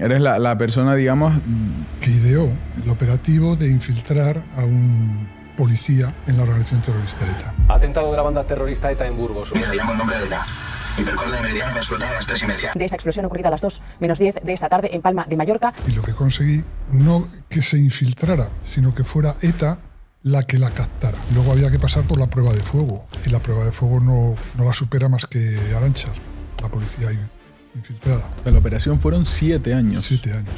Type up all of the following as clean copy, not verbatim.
Eres la persona, digamos... que ideó el operativo de infiltrar a un policía en la organización terrorista ETA. Atentado de la banda terrorista ETA en Burgos. Me llamo en nombre de la Hipercor de Meridiano va a explotar a las 3:30. De esa explosión ocurrida a las 2:10 de esta tarde en Palma de Mallorca. Y lo que conseguí, no que se infiltrara, sino que fuera ETA la que la captara. Luego había que pasar por la prueba de fuego. Y la prueba de fuego no la supera más que Arantxa, la policía infiltrada. La operación fueron 7 años. 7 años,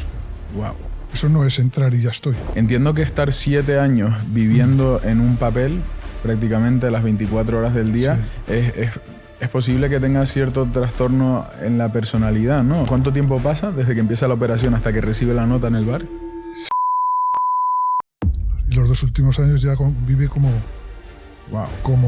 claro. Wow. Eso no es entrar y ya estoy. Entiendo que estar 7 años viviendo en un papel prácticamente las 24 horas del día es posible que tenga cierto trastorno en la personalidad, ¿no? ¿Cuánto tiempo pasa desde que empieza la operación hasta que recibe la nota en el bar? Y los 2 últimos años ya vive como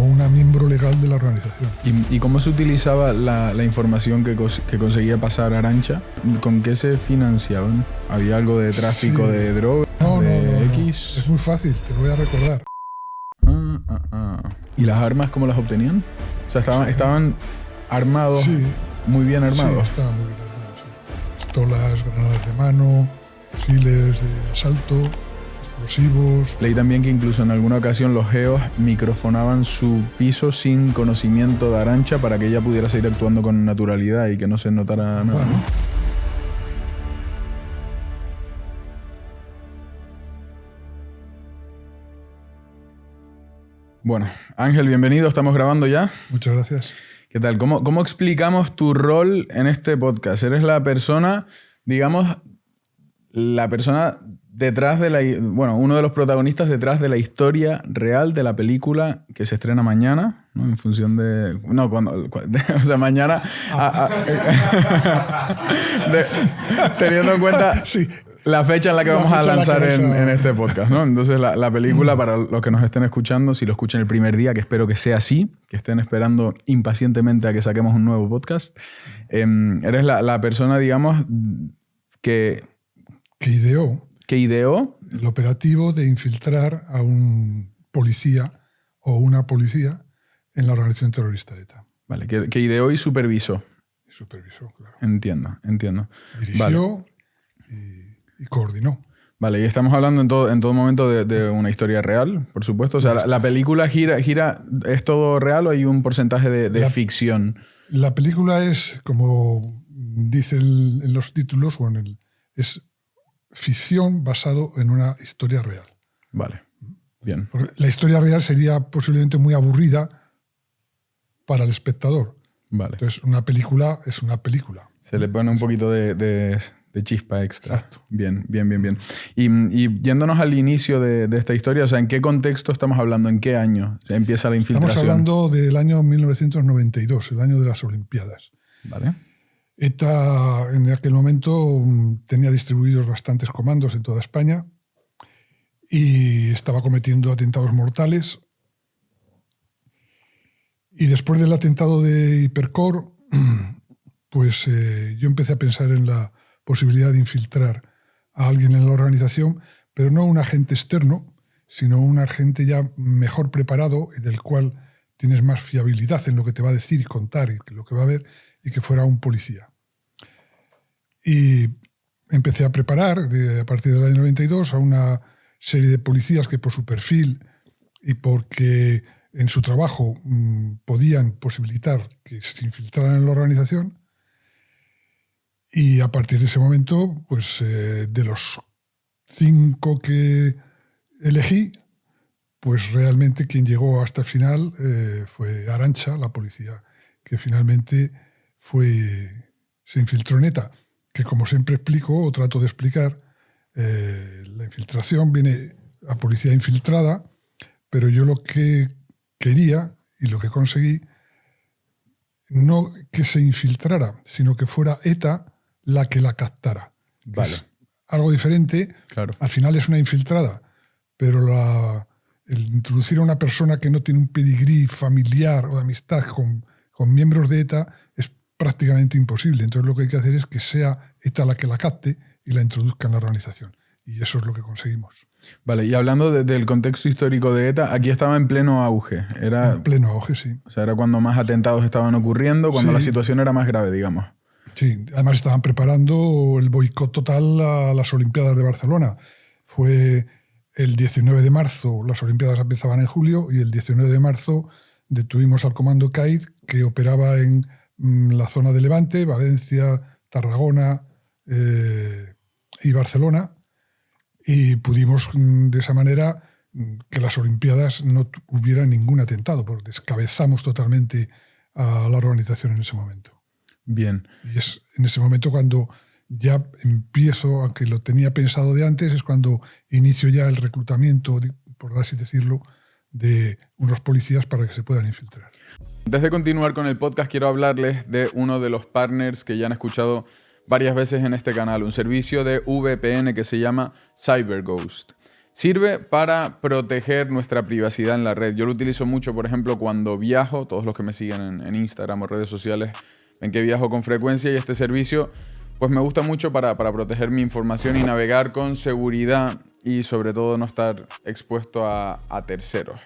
una miembro legal de la organización. ¿Y cómo se utilizaba la información que conseguía pasar Arantxa? ¿Con qué se financiaban? ¿Había algo de tráfico de drogas? No. X? Es muy fácil, te lo voy a recordar. ¿Y las armas cómo las obtenían? O sea, estaban armados, muy bien armados. Sí, estaban muy bien armados. Sí. Pistolas, granadas de mano, fusiles de asalto, explosivos. Leí también que incluso en alguna ocasión los geos microfonaban su piso sin conocimiento de Arantxa para que ella pudiera seguir actuando con naturalidad y que no se notara nada. Bueno. Bueno, Ángel, bienvenido, estamos grabando ya. Muchas gracias. ¿Qué tal? ¿Cómo explicamos tu rol en este podcast? Eres la persona, digamos, la persona detrás de uno de los protagonistas detrás de la historia real de la película que se estrena mañana, ¿no? En función de... No, o sea, mañana... teniendo en cuenta... Sí. La fecha en la que vamos a lanzar en este podcast, ¿no? Entonces, la película, para los que nos estén escuchando, si lo escuchan el primer día, que espero que sea así, que estén esperando impacientemente a que saquemos un nuevo podcast, eres la persona, digamos, que ideó el operativo de infiltrar a un policía o una policía en la organización terrorista ETA. Vale, que ideó y supervisó. Supervisó, claro. Entiendo. Dirigió, vale. Y coordinó. Vale, y estamos hablando en todo momento de una historia real, por supuesto. O sea, la película gira, ¿es todo real o hay un porcentaje de ficción? La película es, como dice en los títulos, es ficción basado en una historia real. Vale, bien. Porque la historia real sería posiblemente muy aburrida para el espectador. Vale. Entonces, una película es una película. Se le pone un poquito de chispa extra. Exacto. Bien. Y yéndonos al inicio de esta historia, o sea, ¿en qué contexto estamos hablando? ¿En qué año empieza la infiltración? Estamos hablando del año 1992, el año de las Olimpiadas. Vale. ETA en aquel momento tenía distribuidos bastantes comandos en toda España y estaba cometiendo atentados mortales. Y después del atentado de Hipercor, pues yo empecé a pensar en la posibilidad de infiltrar a alguien en la organización, pero no un agente externo, sino un agente ya mejor preparado y del cual tienes más fiabilidad en lo que te va a decir y contar y lo que va a ver, y que fuera un policía. Y empecé a preparar, a partir del año 92, a una serie de policías que por su perfil y porque en su trabajo podían posibilitar que se infiltraran en la organización. Y a partir de ese momento, pues de los 5 que elegí, pues realmente quien llegó hasta el final fue Arantxa, la policía, que finalmente se infiltró en ETA. Que como siempre explico o trato de explicar, la infiltración viene a policía infiltrada, pero yo lo que quería y lo que conseguí, no que se infiltrara, sino que fuera ETA la que la captara. Vale. Es algo diferente. Claro. Al final es una infiltrada, pero el introducir a una persona que no tiene un pedigrí familiar o de amistad con miembros de ETA es prácticamente imposible. Entonces lo que hay que hacer es que sea ETA la que la capte y la introduzca en la organización. Y eso es lo que conseguimos. Vale, y hablando del contexto histórico de ETA, aquí estaba en pleno auge. En pleno auge, sí. O sea, era cuando más atentados estaban ocurriendo, cuando la situación era más grave, digamos. Sí, además estaban preparando el boicot total a las Olimpiadas de Barcelona. Fue el 19 de marzo, las Olimpiadas empezaban en julio, y el 19 de marzo detuvimos al Comando CAID, que operaba en la zona de Levante, Valencia, Tarragona y Barcelona, y pudimos de esa manera que las Olimpiadas no hubieran ningún atentado, porque descabezamos totalmente a la organización en ese momento. Bien. Y es en ese momento cuando ya empiezo, aunque lo tenía pensado de antes, es cuando inicio ya el reclutamiento, por así decirlo, de unos policías para que se puedan infiltrar. Antes de continuar con el podcast, quiero hablarles de uno de los partners que ya han escuchado varias veces en este canal, un servicio de VPN que se llama CyberGhost. Sirve para proteger nuestra privacidad en la red. Yo lo utilizo mucho, por ejemplo, cuando viajo. Todos los que me siguen en Instagram o redes sociales ven que viajo con frecuencia, y este servicio pues me gusta mucho para proteger mi información y navegar con seguridad, y sobre todo no estar expuesto a terceros.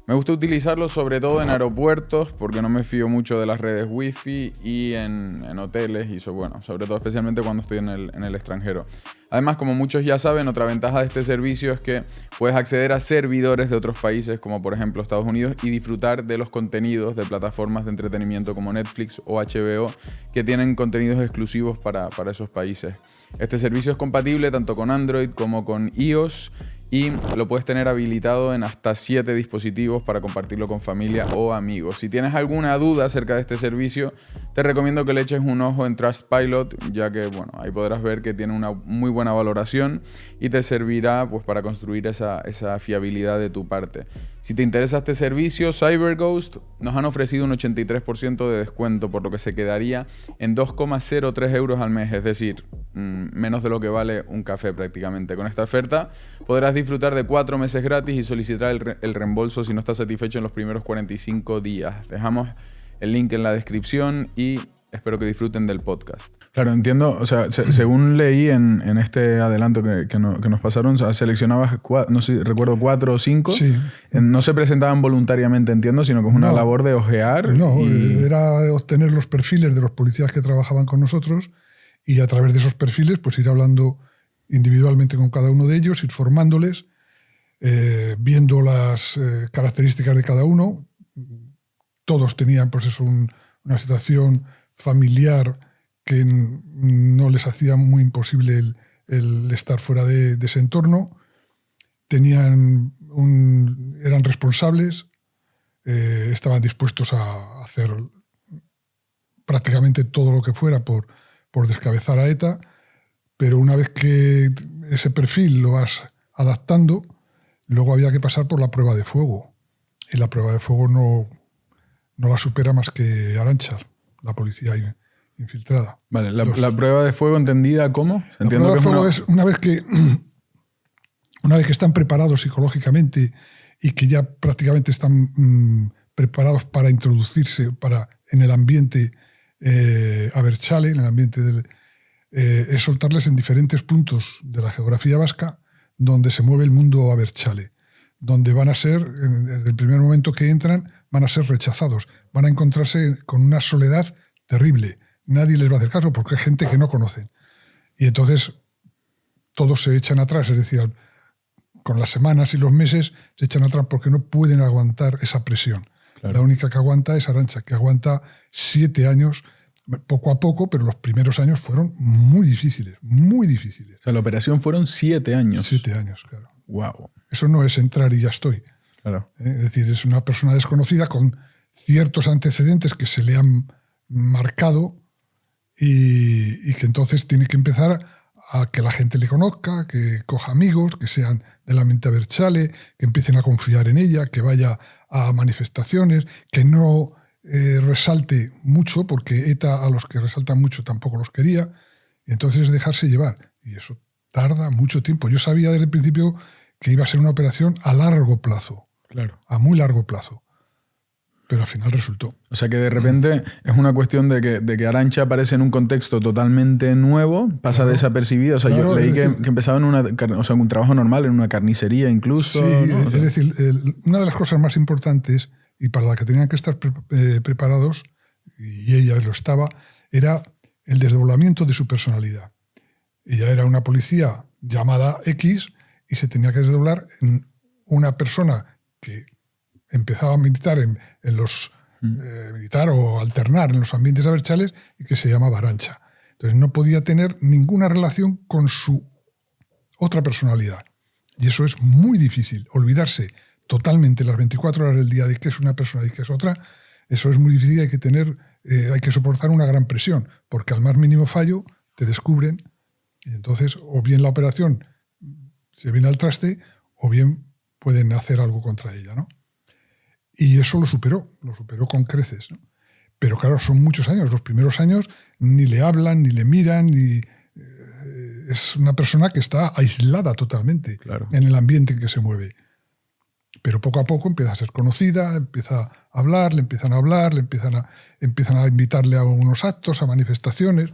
Me gusta utilizarlo sobre todo en aeropuertos, porque no me fío mucho de las redes wifi, y en hoteles, y sobre todo especialmente cuando estoy en el extranjero. Además, como muchos ya saben, otra ventaja de este servicio es que puedes acceder a servidores de otros países, como por ejemplo Estados Unidos, y disfrutar de los contenidos de plataformas de entretenimiento como Netflix o HBO, que tienen contenidos exclusivos para esos países. Este servicio es compatible tanto con Android como con iOS, y lo puedes tener habilitado en hasta 7 dispositivos para compartirlo con familia o amigos. Si tienes alguna duda acerca de este servicio, te recomiendo que le eches un ojo en Trustpilot, ya que ahí podrás ver que tiene una muy buena valoración y te servirá pues para construir esa fiabilidad de tu parte. Si te interesa este servicio, CyberGhost nos han ofrecido un 83% de descuento, por lo que se quedaría en 2,03 euros al mes, es decir, menos de lo que vale un café prácticamente. Con esta oferta podrás disfrutar de 4 meses gratis y solicitar el reembolso si no estás satisfecho en los primeros 45 días. Dejamos el link en la descripción y espero que disfruten del podcast. Claro, entiendo. O sea, según leí en este adelanto que nos pasaron, o sea, seleccionabas, no sé, recuerdo 4 o 5. Sí. No se presentaban voluntariamente, entiendo, sino que es una labor de ojear. No, era obtener los perfiles de los policías que trabajaban con nosotros, y a través de esos perfiles pues ir hablando individualmente con cada uno de ellos, ir formándoles, viendo las características de cada uno. Todos tenían pues eso, una situación familiar que no les hacía muy imposible el estar fuera de ese entorno. Eran responsables, estaban dispuestos a hacer prácticamente todo lo que fuera por descabezar a ETA, pero una vez que ese perfil lo vas adaptando, luego había que pasar por la prueba de fuego. Y la prueba de fuego no la supera más que Arantxa, la policía infiltrada. Vale, la prueba de fuego entendida ¿cómo? La prueba de fuego es una vez que están preparados psicológicamente y que ya prácticamente están preparados para introducirse en el ambiente abertzale, en el ambiente es soltarles en diferentes puntos de la geografía vasca donde se mueve el mundo abertzale, donde van a ser, desde el primer momento que entran, van a ser rechazados, van a encontrarse con una soledad terrible. Nadie les va a hacer caso porque hay gente que no conocen. Y entonces todos se echan atrás, es decir, con las semanas y los meses se echan atrás porque no pueden aguantar esa presión. Claro. La única que aguanta es Arantxa, que aguanta 7 años, poco a poco, pero los primeros años fueron muy difíciles, muy difíciles. O sea, la operación fueron 7 años. 7 años, claro. Wow. Eso no es entrar y ya estoy. Claro. Es decir, es una persona desconocida con ciertos antecedentes que se le han marcado y que entonces tiene que empezar a que la gente le conozca, que coja amigos, que sean de la mente abertzale, que empiecen a confiar en ella, que vaya a manifestaciones, que no resalte mucho, porque ETA a los que resaltan mucho tampoco los quería, y entonces dejarse llevar. Y eso tarda mucho tiempo. Yo sabía desde el principio que iba a ser una operación a largo plazo, claro, a muy largo plazo. Pero al final resultó. O sea que de repente es una cuestión de que Arantxa aparece en un contexto totalmente nuevo, pasa desapercibida. O sea, yo leí que empezaba en un trabajo normal, en una carnicería incluso. Sí, ¿no? Es decir, una de las cosas más importantes y para la que tenían que estar preparados, y ella lo estaba, era el desdoblamiento de su personalidad. Ella era una policía llamada X y se tenía que desdoblar en una persona que empezaba a militar militar o alternar en los ambientes abertzales y que se llamaba Arantxa. Entonces no podía tener ninguna relación con su otra personalidad. Y eso es muy difícil. Olvidarse totalmente las 24 horas del día de que es una persona y que es otra, eso es muy difícil. Hay que soportar una gran presión, porque al más mínimo fallo te descubren y entonces o bien la operación se viene al traste o bien pueden hacer algo contra ella, ¿no? Y eso lo superó con creces, ¿no? Pero claro, son muchos años. Los primeros años ni le hablan, ni le miran, es una persona que está aislada totalmente en el ambiente en que se mueve. Pero poco a poco empieza a ser conocida, empieza a hablar, le empiezan a invitarle a unos actos, a manifestaciones,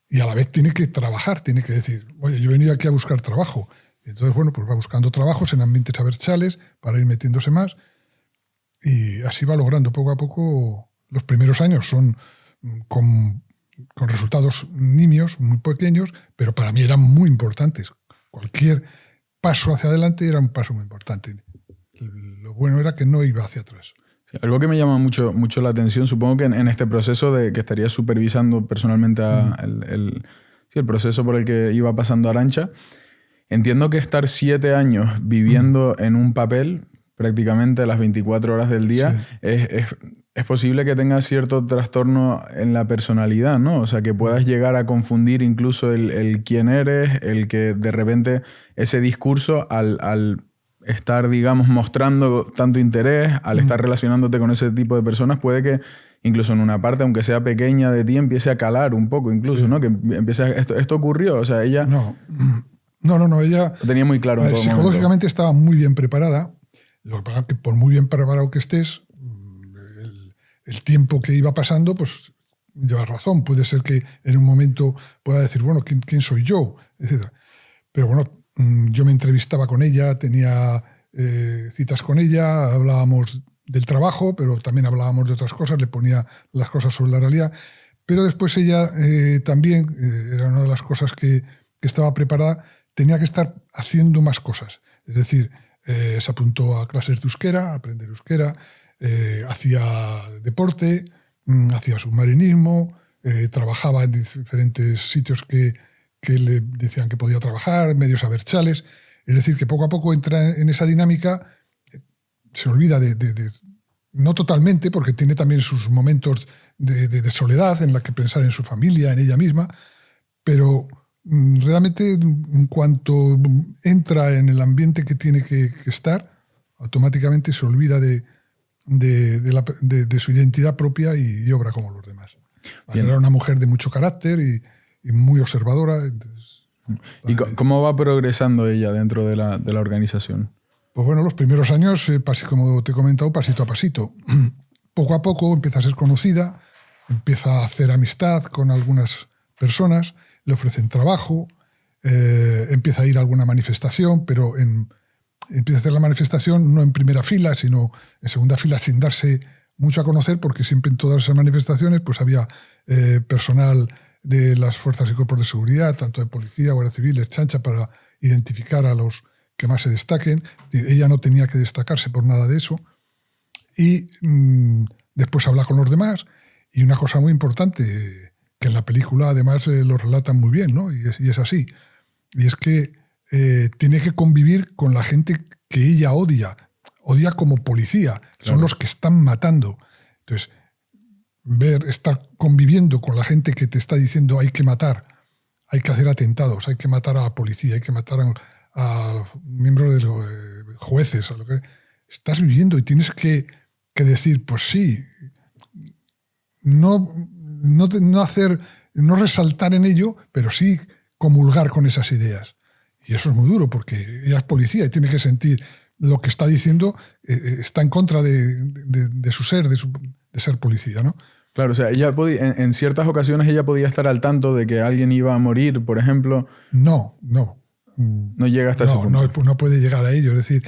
y a la vez tiene que trabajar, tiene que decir, oye, yo he venido aquí a buscar trabajo. Y entonces, bueno, pues va buscando trabajos en ambientes abertzales para ir metiéndose más, y así va logrando poco a poco. Los primeros años son con resultados nimios, muy pequeños, pero para mí eran muy importantes. Cualquier paso hacia adelante era un paso muy importante. Lo bueno era que no iba hacia atrás. Sí, algo que me llama mucho la atención, supongo que en este proceso de que estarías supervisando personalmente el proceso por el que iba pasando Arantxa, entiendo que estar 7 años viviendo en un papel prácticamente las 24 horas del día, sí, es posible que tengas cierto trastorno en la personalidad, ¿no? O sea, que puedas llegar a confundir incluso el quién eres, el que de repente ese discurso al estar, digamos, mostrando tanto interés, al estar relacionándote con ese tipo de personas, puede que incluso en una parte, aunque sea pequeña de ti, empiece a calar un poco incluso, sí, ¿no? Que empiece esto ocurrió, o sea, ella... No, ella... Lo tenía muy claro en todo psicológicamente momento. Estaba muy bien preparada. Lo que pasa es que por muy bien preparado que estés, el tiempo que iba pasando, pues llevas razón. Puede ser que en un momento pueda decir, bueno, ¿quién soy yo? Etcétera. Pero bueno, yo me entrevistaba con ella, tenía citas con ella, hablábamos del trabajo, pero también hablábamos de otras cosas, le ponía las cosas sobre la realidad. Pero después ella también, era una de las cosas que estaba preparada, tenía que estar haciendo más cosas. Es decir, se apuntó a clases de euskera, a aprender euskera, hacía deporte, hacía submarinismo, trabajaba en diferentes sitios que le decían que podía trabajar, medios abertzales. Es decir, que poco a poco entra en esa dinámica, se olvida no totalmente, porque tiene también sus momentos de soledad en la que pensar en su familia, en ella misma, pero realmente en cuanto entra en el ambiente que tiene que estar, automáticamente se olvida de su identidad propia y obra como los demás. Era una mujer de mucho carácter y muy observadora. Entonces, ¿Y cómo va progresando ella dentro de la organización? Pues bueno, los primeros años, como te he comentado, pasito a pasito. Poco a poco empieza a ser conocida, empieza a hacer amistad con algunas personas, le ofrecen trabajo, empieza a ir a alguna manifestación, pero empieza a hacer la manifestación no en primera fila, sino en segunda fila, sin darse mucho a conocer, porque siempre en todas esas manifestaciones pues había personal de las fuerzas y cuerpos de seguridad, tanto de policía, guardia civil, Ertzaintza, para identificar a los que más se destaquen. Es decir, ella no tenía que destacarse por nada de eso. Y después habla con los demás. Y una cosa muy importante, que en la película además lo relatan muy bien, ¿no? Y es así. Y es que tiene que convivir con la gente que ella odia como policía. Claro. Son los que están matando. Entonces, estar conviviendo con la gente que te está diciendo hay que matar, hay que hacer atentados, hay que matar a la policía, hay que matar a miembros de los jueces, a lo que estás viviendo, y tienes que decir, pues sí, no resaltar en ello, pero sí comulgar con esas ideas. Y eso es muy duro, porque ella es policía y tiene que sentir lo que está diciendo, está en contra de su ser, de ser policía, ¿no? Claro, o sea, ella en ciertas ocasiones ella podía estar al tanto de que alguien iba a morir, por ejemplo. No. No llega hasta ese punto. No puede llegar a ello. Es decir,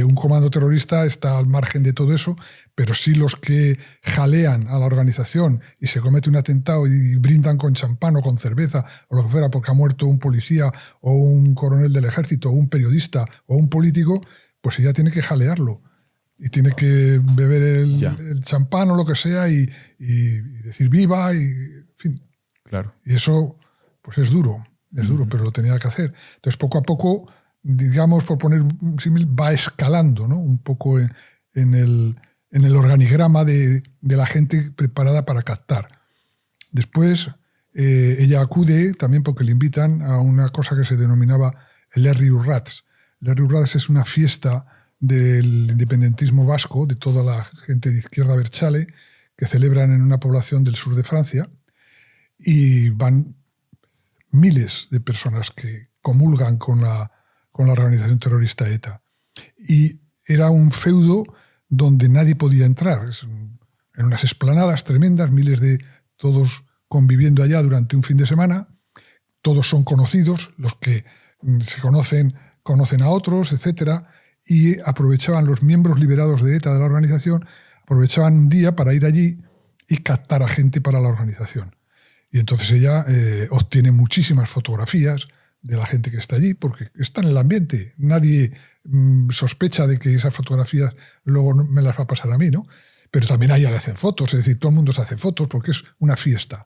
un comando terrorista está al margen de todo eso, pero sí los que jalean a la organización y se comete un atentado y brindan con champán o con cerveza o lo que fuera porque ha muerto un policía o un coronel del ejército o un periodista o un político, pues ella tiene que jalearlo. Y tiene que beber el champán o lo que sea y decir viva y en fin. Claro. Y eso pues es duro, pero lo tenía que hacer. Entonces poco a poco, digamos, por poner un símil, va escalando, ¿no? Un poco en el organigrama de la gente preparada para captar. Después ella acude también porque le invitan a una cosa que se denominaba el Herri Urrats. El Herri Urrats es una fiesta del independentismo vasco, de toda la gente de izquierda abertzale, que celebran en una población del sur de Francia, y van miles de personas que comulgan con la organización terrorista ETA. Y era un feudo donde nadie podía entrar. En unas esplanadas tremendas, miles de todos conviviendo allá durante un fin de semana. Todos son conocidos, los que se conocen a otros, etc. Y aprovechaban los miembros liberados de ETA de la organización, aprovechaban un día para ir allí y captar a gente para la organización. Y entonces ella obtiene muchísimas fotografías de la gente que está allí, porque está en el ambiente. Nadie sospecha de que esas fotografías luego me las va a pasar a mí, ¿no? Pero también a ella le hacen fotos, es decir, todo el mundo se hace fotos porque es una fiesta.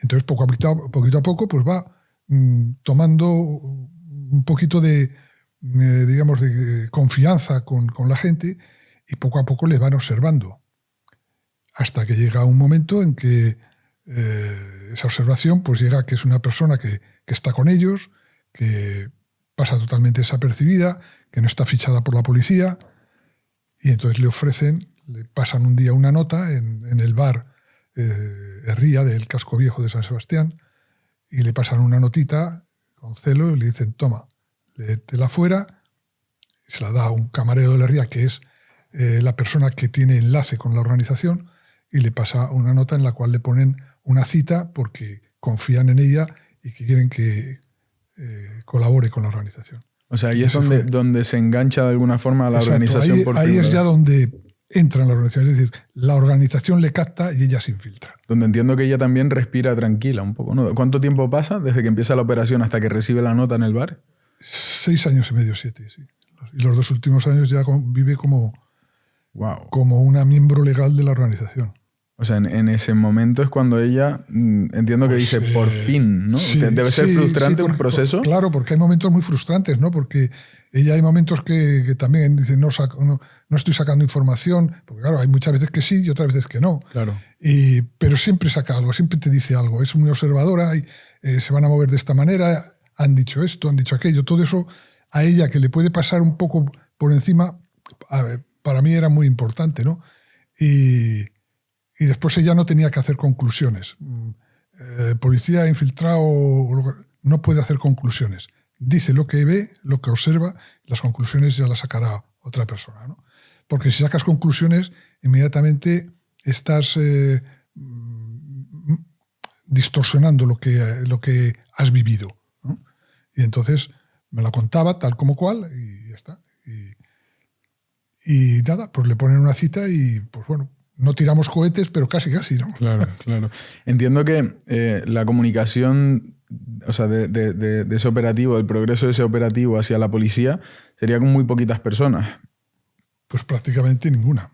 Entonces, poquito a poco, pues va tomando un poquito de confianza con la gente y poco a poco le van observando. Hasta que llega un momento en que esa observación pues llega a que es una persona que está con ellos, que pasa totalmente desapercibida, que no está fichada por la policía, y entonces le pasan un día una nota en el bar Herría del Casco Viejo de San Sebastián, y le pasan una notita con celo y le dicen, toma, léetela fuera, y se la da a un camarero de la Herría, que es la persona que tiene enlace con la organización, y le pasa una nota en la cual le ponen una cita porque confían en ella y que quieren que colabore con la organización. O sea, ahí es donde se engancha de alguna forma a la organización. Ahí es ya donde entra en la organización. Es decir, la organización le capta y ella se infiltra. Donde entiendo que ella también respira tranquila un poco, ¿no? ¿Cuánto tiempo pasa desde que empieza la operación hasta que recibe la nota en el bar? 6 años y medio, 7, sí. Y los 2 últimos años ya vive como una miembro legal de la organización. O sea, en ese momento es cuando ella, entiendo que dice, por fin, ¿no? Sí, debe ser frustrante un proceso. Claro, porque hay momentos muy frustrantes, ¿no? Porque ella hay momentos que también dice, no estoy sacando información, porque claro, hay muchas veces que sí y otras veces que no. Claro. Pero siempre saca algo, siempre te dice algo. Es muy observadora y se van a mover de esta manera, han dicho esto, han dicho aquello. Todo eso a ella, que le puede pasar un poco por encima, para mí era muy importante, ¿no? Y después ella no tenía que hacer conclusiones. Policía infiltrado no puede hacer conclusiones. Dice lo que ve, lo que observa, las conclusiones ya las sacará otra persona, ¿no? Porque si sacas conclusiones, inmediatamente estás distorsionando lo que has vivido, ¿no? Y entonces me la contaba tal como cual y ya está. Y nada, pues le ponen una cita y pues bueno, no tiramos cohetes, pero casi, ¿no? Claro, claro. Entiendo que la comunicación, o sea, de ese operativo, del progreso de ese operativo hacia la policía, sería con muy poquitas personas. Pues prácticamente ninguna.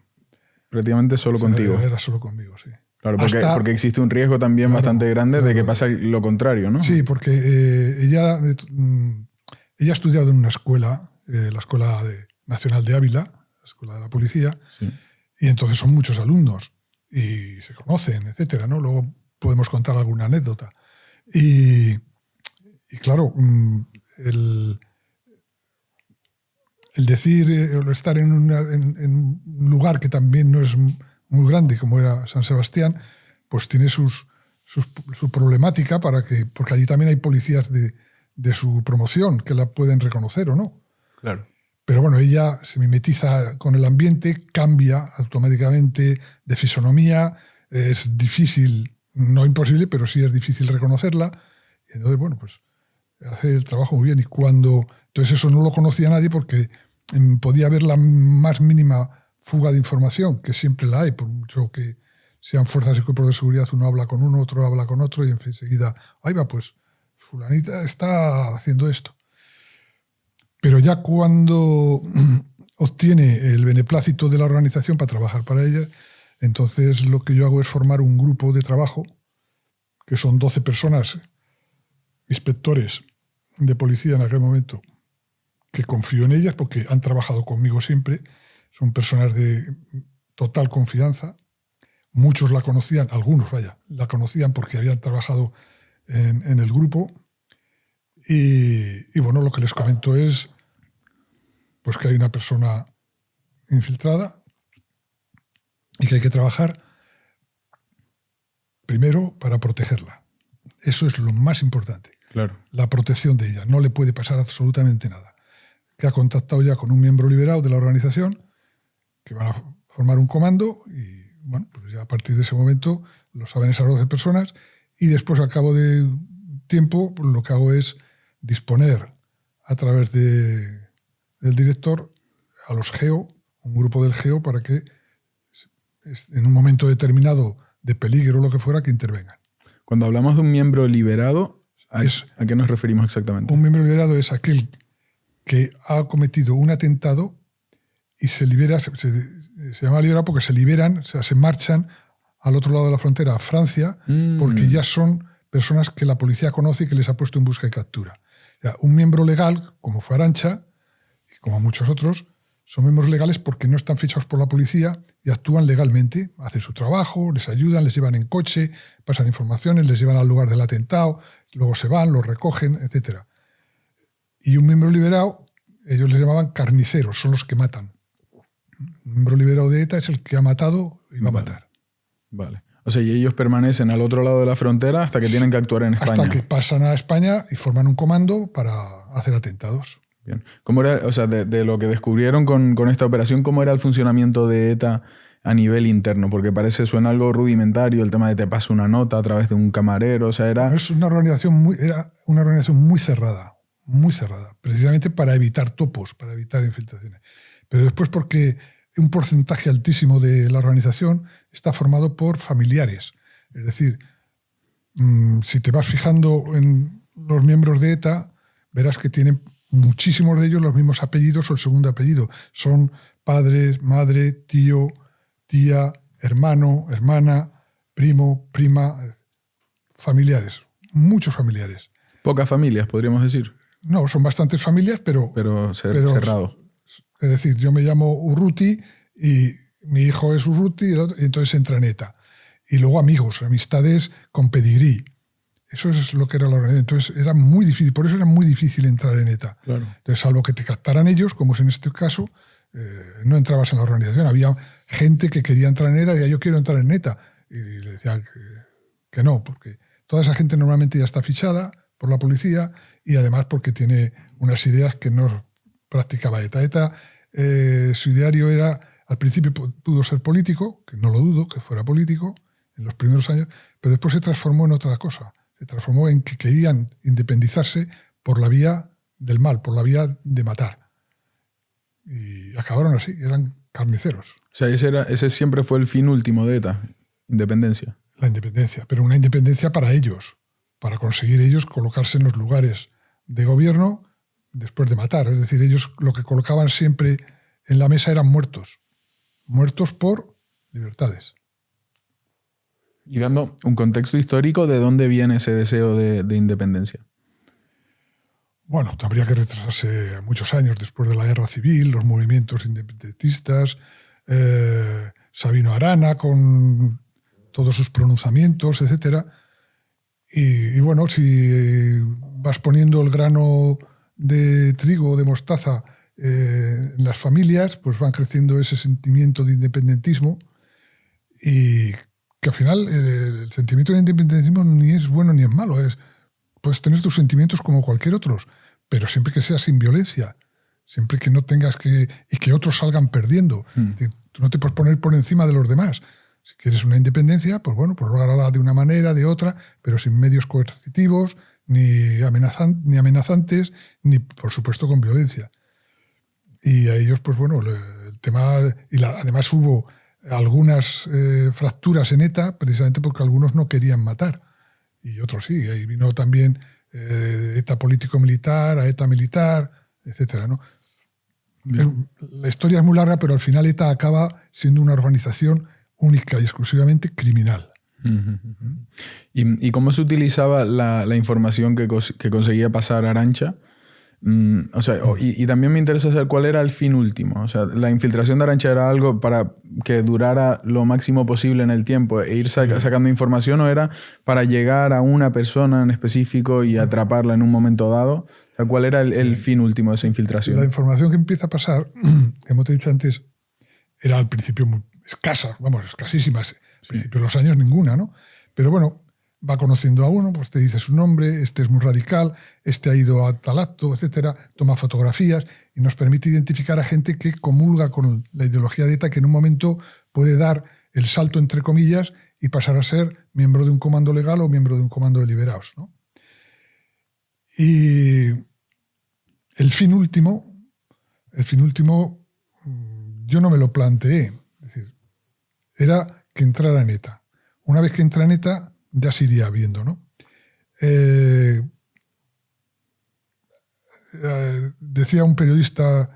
Prácticamente solo contigo. Era solo conmigo, sí. Claro, porque existe un riesgo también bastante grande de que pase lo contrario, ¿no? Sí, porque ella ha estudiado en una escuela, la Escuela Nacional de Ávila, la Escuela de la Policía, sí. Y entonces son muchos alumnos y se conocen, etcétera, ¿no? Luego podemos contar alguna anécdota. Y claro, el decir, estar en un lugar que también no es muy grande, como era San Sebastián, pues tiene su problemática porque allí también hay policías de su promoción que la pueden reconocer o no. Claro. Pero bueno, ella se mimetiza con el ambiente, cambia automáticamente de fisonomía, es difícil, no imposible, pero sí es difícil reconocerla. Y entonces, bueno, pues hace el trabajo muy bien. Y entonces eso no lo conocía nadie porque podía haber la más mínima fuga de información, que siempre la hay, por mucho que sean fuerzas y cuerpos de seguridad, uno habla con uno, otro habla con otro, y enseguida, ahí va, pues fulanita está haciendo esto. Pero ya cuando obtiene el beneplácito de la organización para trabajar para ella, entonces lo que yo hago es formar un grupo de trabajo, que son 12 personas, inspectores de policía en aquel momento, que confío en ellas porque han trabajado conmigo siempre, son personas de total confianza. Muchos la conocían, algunos, la conocían porque habían trabajado en el grupo. Y bueno, lo que les comento es pues que hay una persona infiltrada y que hay que trabajar primero para protegerla. Eso es lo más importante. Claro. La protección de ella. No le puede pasar absolutamente nada. Que ha contactado ya con un miembro liberado de la organización, que van a formar un comando y, bueno, pues ya a partir de ese momento lo saben esas 12 personas y después, al cabo de tiempo, pues lo que hago es disponer a través del director a los GEO, un grupo del GEO, para que en un momento determinado de peligro o lo que fuera, que intervengan. Cuando hablamos de un miembro liberado, ¿a qué nos referimos exactamente? Un miembro liberado es aquel que ha cometido un atentado y se libera, se llama liberado porque se liberan, o sea, se marchan al otro lado de la frontera, a Francia, porque ya son personas que la policía conoce y que les ha puesto en busca y captura. O sea, un miembro legal, como fue Arantxa, y como muchos otros, son miembros legales porque no están fichados por la policía y actúan legalmente, hacen su trabajo, les ayudan, les llevan en coche, pasan informaciones, les llevan al lugar del atentado, luego se van, los recogen, etc. Y un miembro liberado, ellos les llamaban carniceros, son los que matan. Un miembro liberado de ETA es el que ha matado y va a matar. Vale. O sea, y ellos permanecen al otro lado de la frontera hasta que tienen que actuar en España. Hasta que pasan a España y forman un comando para hacer atentados. Bien. ¿Cómo era, o sea, de lo que descubrieron con esta operación, cómo era el funcionamiento de ETA a nivel interno? Porque suena algo rudimentario el tema de te paso una nota a través de un camarero. O sea, era una organización muy cerrada, precisamente para evitar topos, para evitar infiltraciones. Pero después porque un porcentaje altísimo de la organización está formado por familiares. Es decir, si te vas fijando en los miembros de ETA, verás que tienen muchísimos de ellos los mismos apellidos o el segundo apellido. Son padres, madre, tío, tía, hermano, hermana, primo, prima, familiares, muchos familiares. Pocas familias, podríamos decir. No, son bastantes familias, pero cerrado. Es decir, yo me llamo Urruti y mi hijo es Urruti y entonces entra en ETA. Y luego amigos, amistades con pedigrí. Eso es lo que era la organización. Entonces era muy difícil, por eso era muy difícil entrar en ETA. Claro. Entonces, salvo que te captaran ellos, como es en este caso, no entrabas en la organización. Había gente que quería entrar en ETA y decía, yo quiero entrar en ETA. Y le decían que no, porque toda esa gente normalmente ya está fichada por la policía y además porque tiene unas ideas que no practicaba ETA. ETA, su ideario era, al principio pudo ser político, que no lo dudo que fuera político en los primeros años, pero después se transformó en otra cosa. Se transformó en que querían independizarse por la vía del mal, por la vía de matar. Y acabaron así, eran carniceros. O sea, ese siempre fue el fin último de ETA, independencia. La independencia, pero una independencia para ellos, para conseguir ellos colocarse en los lugares de gobierno después de matar. Es decir, ellos lo que colocaban siempre en la mesa eran muertos. Muertos por libertades. Y dando un contexto histórico, ¿de dónde viene ese deseo de independencia? Bueno, habría que retrasarse muchos años después de la Guerra Civil, los movimientos independentistas, Sabino Arana con todos sus pronunciamientos, etc. Y bueno, si vas poniendo el grano de trigo o de mostaza en las familias, pues van creciendo ese sentimiento de independentismo y que al final el sentimiento de independentismo ni es bueno ni es malo. Puedes tener tus sentimientos como cualquier otro, pero siempre que sea sin violencia, siempre que no tengas y que otros salgan perdiendo. Tú no te puedes poner por encima de los demás. Si quieres una independencia, pues bueno, pues lograrla de una manera, de otra, pero sin medios coercitivos ni amenazantes, ni por supuesto con violencia. Y a ellos, pues bueno, el tema... además hubo algunas fracturas en ETA precisamente porque algunos no querían matar y otros sí. Ahí vino también ETA político-militar, a ETA militar, etcétera, ¿no? La historia es muy larga, pero al final ETA acaba siendo una organización única y exclusivamente criminal. ¿Y cómo se utilizaba la información que conseguía pasar Arantxa? O sea, y también me interesa saber cuál era el fin último. O sea, la infiltración de Arantxa era algo para que durara lo máximo posible en el tiempo e ir sacando información, o era para llegar a una persona en específico y atraparla en un momento dado. O sea, ¿cuál era el fin último de esa infiltración? La información que empieza a pasar, como te he dicho antes, era al principio muy escasa, escasísimas. Al principio de los años ninguna, ¿no? Pero bueno, va conociendo a uno, pues te dice su nombre, este es muy radical, este ha ido a tal acto, etcétera, toma fotografías y nos permite identificar a gente que comulga con la ideología de ETA, que en un momento puede dar el salto, entre comillas, y pasar a ser miembro de un comando legal o miembro de un comando de liberados, ¿no? Y el fin último, yo no me lo planteé. Es decir, era que entrara en ETA. Una vez que entra en ETA, ya se iría viendo, ¿no? Decía un periodista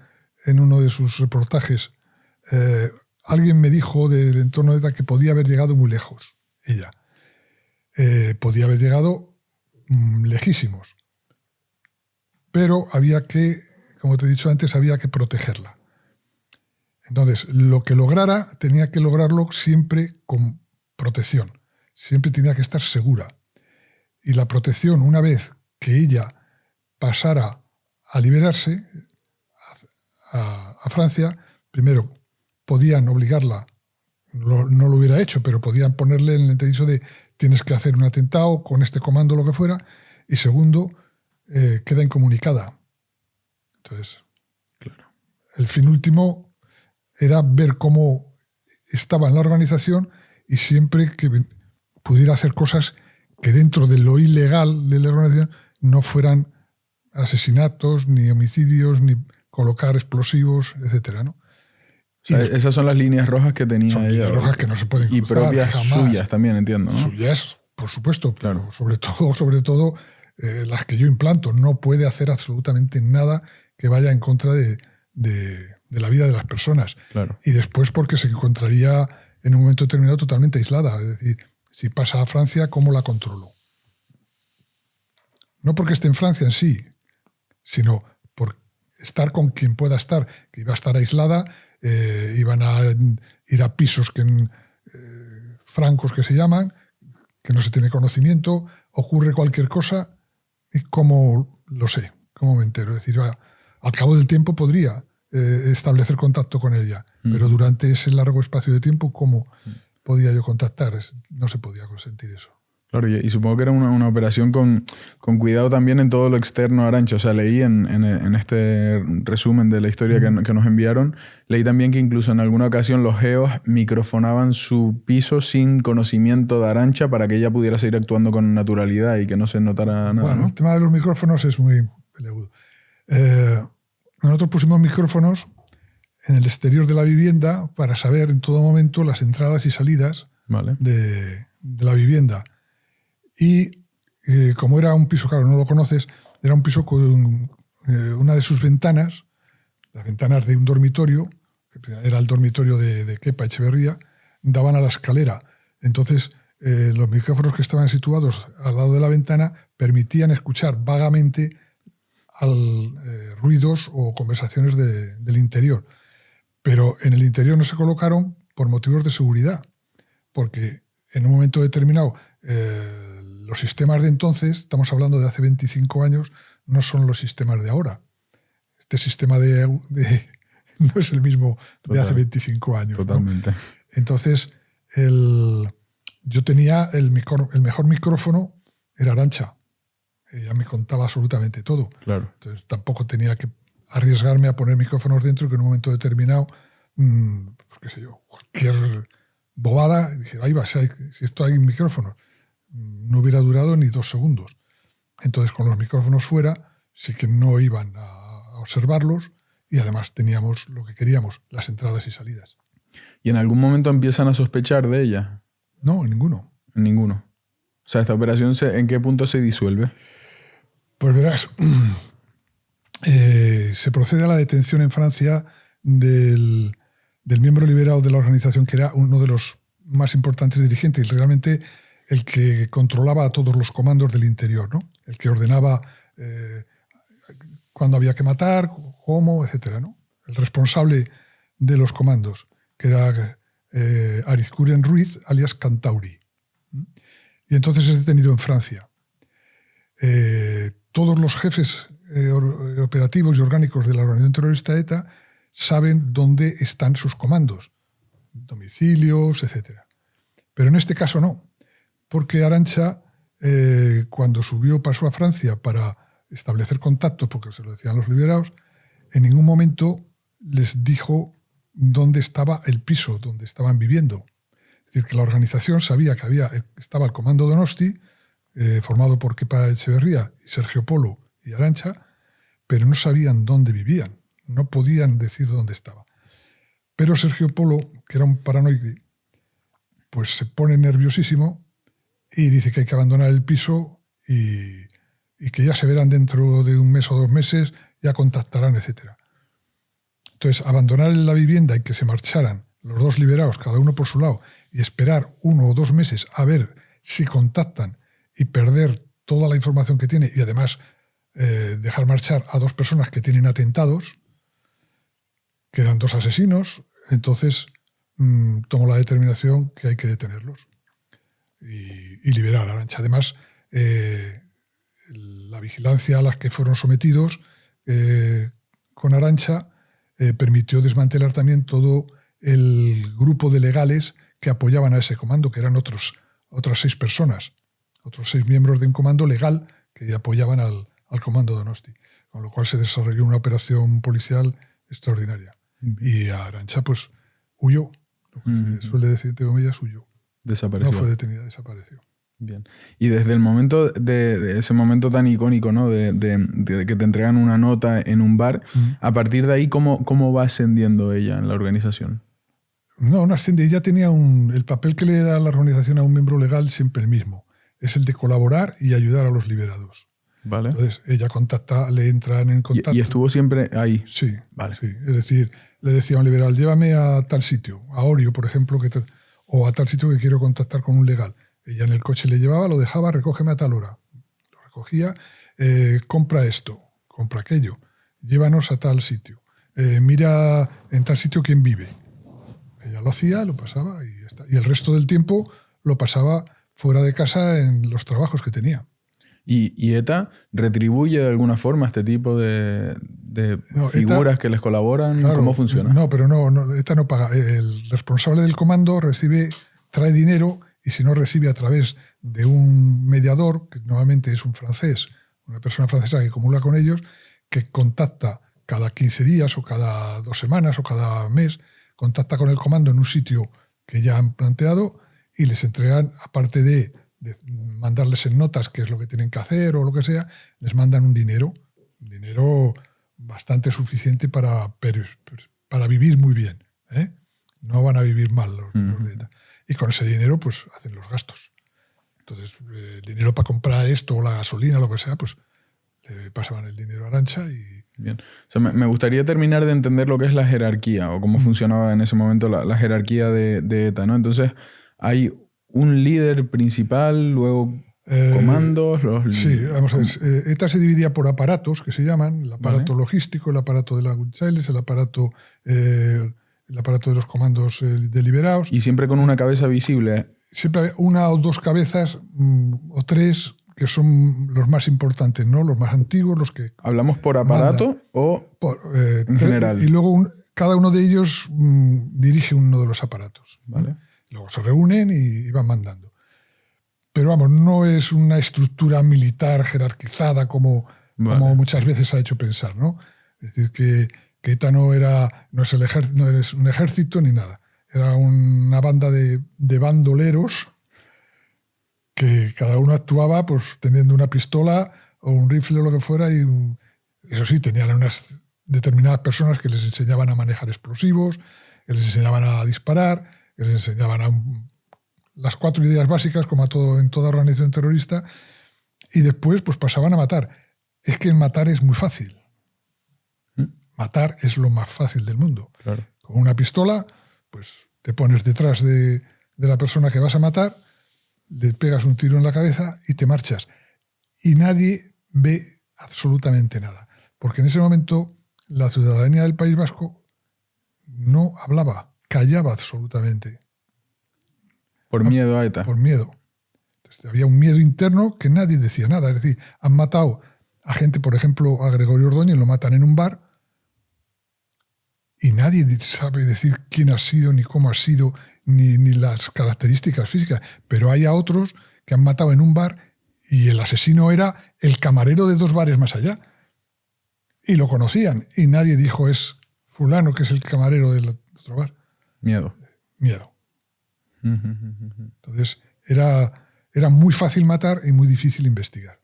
en uno de sus reportajes, alguien me dijo del entorno de ETA que podía haber llegado muy lejos, ella. Podía haber llegado lejísimos. Pero había que, como te he dicho antes, había que protegerla. Entonces, lo que lograra, tenía que lograrlo siempre con protección. Siempre tenía que estar segura. Y la protección, una vez que ella pasara a liberarse a Francia, primero podían obligarla, no lo hubiera hecho, pero podían ponerle en el entredicho de tienes que hacer un atentado con este comando, lo que fuera, y segundo, queda incomunicada. Entonces, claro, el fin último era ver cómo estaba en la organización y siempre que pudiera hacer cosas que dentro de lo ilegal de la organización no fueran asesinatos, ni homicidios, ni colocar explosivos, etcétera, ¿no? O sea, esas son las líneas rojas que tenía son ella. Líneas rojas que no se pueden cruzar. Y propias jamás. Suyas también, entiendo, ¿no? Suyas, por supuesto, claro. Pero sobre todo las que yo implanto. No puede hacer absolutamente nada que vaya en contra de la vida de las personas. Claro. Y después porque se encontraría en un momento determinado totalmente aislada. Es decir, si pasa a Francia, ¿cómo la controlo? No porque esté en Francia en sí, sino por estar con quien pueda estar, que iba a estar aislada, iban a ir a pisos francos que se llaman, que no se tiene conocimiento, ocurre cualquier cosa, y cómo lo sé, cómo me entero. Es decir, al cabo del tiempo podría establecer contacto con ella, pero durante ese largo espacio de tiempo, ¿cómo podía yo contactar? No se podía consentir eso. Claro, y supongo que era una operación con cuidado también en todo lo externo a Arantxa. O sea, leí en este resumen de la historia que nos enviaron, leí también que incluso en alguna ocasión los geos microfonaban su piso sin conocimiento de Arantxa para que ella pudiera seguir actuando con naturalidad y que no se notara nada. Bueno, ¿no? El tema de los micrófonos es muy peleagudo. Nosotros pusimos micrófonos en el exterior de la vivienda para saber en todo momento las entradas y salidas de la vivienda. Y como era un piso, claro, no lo conoces, era un piso con una de sus ventanas, las ventanas de un dormitorio, que era el dormitorio de Kepa Echeverría, daban a la escalera. Entonces, los micrófonos que estaban situados al lado de la ventana permitían escuchar vagamente ruidos o conversaciones del interior. Pero en el interior no se colocaron por motivos de seguridad, porque en un momento determinado los sistemas de entonces, estamos hablando de hace 25 años, no son los sistemas de ahora. Este sistema no es el mismo de hace 25 años. Totalmente. ¿no? Entonces, yo tenía el mejor micrófono, era Arantxa. Ella me contaba absolutamente todo. Claro. Entonces tampoco tenía que arriesgarme a poner micrófonos dentro que en un momento determinado, pues qué sé yo, cualquier bobada, dije, ahí va, si esto hay micrófonos. No hubiera durado ni 2 segundos. Entonces, con los micrófonos fuera, sí que no iban a observarlos y además teníamos lo que queríamos, las entradas y salidas. ¿Y en algún momento empiezan a sospechar de ella? No, ninguno. Ninguno. O sea, ¿esta operación en qué punto se disuelve? Pues verás, se procede a la detención en Francia del miembro liberado de la organización, que era uno de los más importantes dirigentes y realmente el que controlaba a todos los comandos del interior, ¿no? El que ordenaba cuándo había que matar, cómo, etcétera, ¿no? El responsable de los comandos, que era Arizcuren Ruiz, alias Cantauri. Y entonces es detenido en Francia. Todos los jefes operativos y orgánicos de la organización terrorista ETA saben dónde están sus comandos, domicilios, etcétera. Pero en este caso no, porque Arantxa, cuando pasó a Francia para establecer contactos, porque se lo decían los liberados, en ningún momento les dijo dónde estaba el piso donde estaban viviendo. Es decir, que la organización sabía que estaba el comando Donosti, formado por Kepa Echeverría y Sergio Polo y Arantxa, pero no sabían dónde vivían, no podían decir dónde estaba. Pero Sergio Polo, que era un paranoide, pues se pone nerviosísimo y dice que hay que abandonar el piso y que ya se verán dentro de un mes o 2 meses, ya contactarán, etcétera. Entonces, abandonar la vivienda y que se marcharan los dos liberados, cada uno por su lado, y esperar 1 o 2 meses a ver si contactan y perder toda la información que tiene y además dejar marchar a 2 personas que tienen atentados, que eran 2 asesinos, entonces tomó la determinación que hay que detenerlos y liberar a Arantxa. Además, la vigilancia a la que fueron sometidos con Arantxa permitió desmantelar también todo el grupo de legales que apoyaban a ese comando, que eran otras 6 personas, otros 6 miembros de un comando legal que apoyaban al comando Donosti, con lo cual se desarrolló una operación policial extraordinaria. Y Arantxa pues huyó, lo que suele decir entre comillas, huyó. Desapareció. No fue detenida, desapareció. Bien. Y desde el momento de ese momento tan icónico, ¿no? de que te entregan una nota en un bar, a partir de ahí, ¿cómo va ascendiendo ella en la organización? No asciende. Ella tenía el papel que le da la organización a un miembro legal siempre el mismo. Es el de colaborar y ayudar a los liberados. Vale. Entonces, ella le entran en contacto. ¿Y estuvo siempre ahí? Sí. Vale. Sí. Es decir, le decía a un liberal, llévame a tal sitio, a Orio, por ejemplo, o a tal sitio que quiero contactar con un legal. Ella en el coche le llevaba, lo dejaba, recógeme a tal hora. Lo recogía, compra esto, compra aquello, llévanos a tal sitio. Mira en tal sitio quién vive. Ella lo hacía, lo pasaba y ya está. Y el resto del tiempo lo pasaba fuera de casa en los trabajos que tenía. ¿Y ETA retribuye de alguna forma a este tipo de figuras ETA, que les colaboran? Claro, ¿cómo funciona? No, pero no, ETA no paga. El responsable del comando trae dinero y si no recibe a través de un mediador, que normalmente es un francés, una persona francesa que comulga con ellos, que contacta cada 15 días o cada 2 semanas o cada mes, contacta con el comando en un sitio que ya han planteado y les entregan, aparte de mandarles en notas qué es lo que tienen que hacer o lo que sea, les mandan un dinero bastante suficiente para vivir muy bien. No van a vivir mal los de ETA. Y con ese dinero pues hacen los gastos. Entonces, el dinero para comprar esto o la gasolina o lo que sea, pues le pasaban el dinero a Arantxa y... Bien. O sea, me gustaría terminar de entender lo que es la jerarquía o cómo funcionaba en ese momento la jerarquía de ETA, ¿no? Entonces, hay un líder principal, luego comandos... Sí, vamos a ver. ETA se dividía por aparatos, que se llaman, el aparato logístico, el aparato de la Gunchailes, el aparato de los comandos deliberados. Y siempre con una cabeza visible. Siempre había 1 o 2 cabezas, o 3, que son los más importantes, ¿no? Los más antiguos, los que... ¿Hablamos por aparato mandan, o en general? Y luego cada uno de ellos dirige uno de los aparatos. Vale. Luego se reúnen y van mandando. Pero vamos, no es una estructura militar jerarquizada como muchas veces se ha hecho pensar, ¿no? Es decir, que ETA no es un ejército ni nada. Era una banda de bandoleros que cada uno actuaba pues teniendo una pistola o un rifle o lo que fuera, y eso sí, tenían unas determinadas personas que les enseñaban a manejar explosivos, que les enseñaban a disparar, que les enseñaban las 4 ideas básicas, como en toda organización terrorista, y después pues pasaban a matar. Es que matar es muy fácil. Matar es lo más fácil del mundo. Claro. Con una pistola, pues te pones detrás de la persona que vas a matar, le pegas un tiro en la cabeza y te marchas. Y nadie ve absolutamente nada. Porque en ese momento la ciudadanía del País Vasco no hablaba, callaba absolutamente. Por miedo a ETA. Por miedo. Entonces, había un miedo interno que nadie decía nada. Es decir, han matado a gente, por ejemplo, a Gregorio Ordóñez, lo matan en un bar y nadie sabe decir quién ha sido, ni cómo ha sido, ni las características físicas. Pero hay a otros que han matado en un bar y el asesino era el camarero de 2 bares más allá. Y lo conocían. Y nadie dijo, es fulano que es el camarero del otro bar. Miedo. Entonces, era muy fácil matar y muy difícil investigar.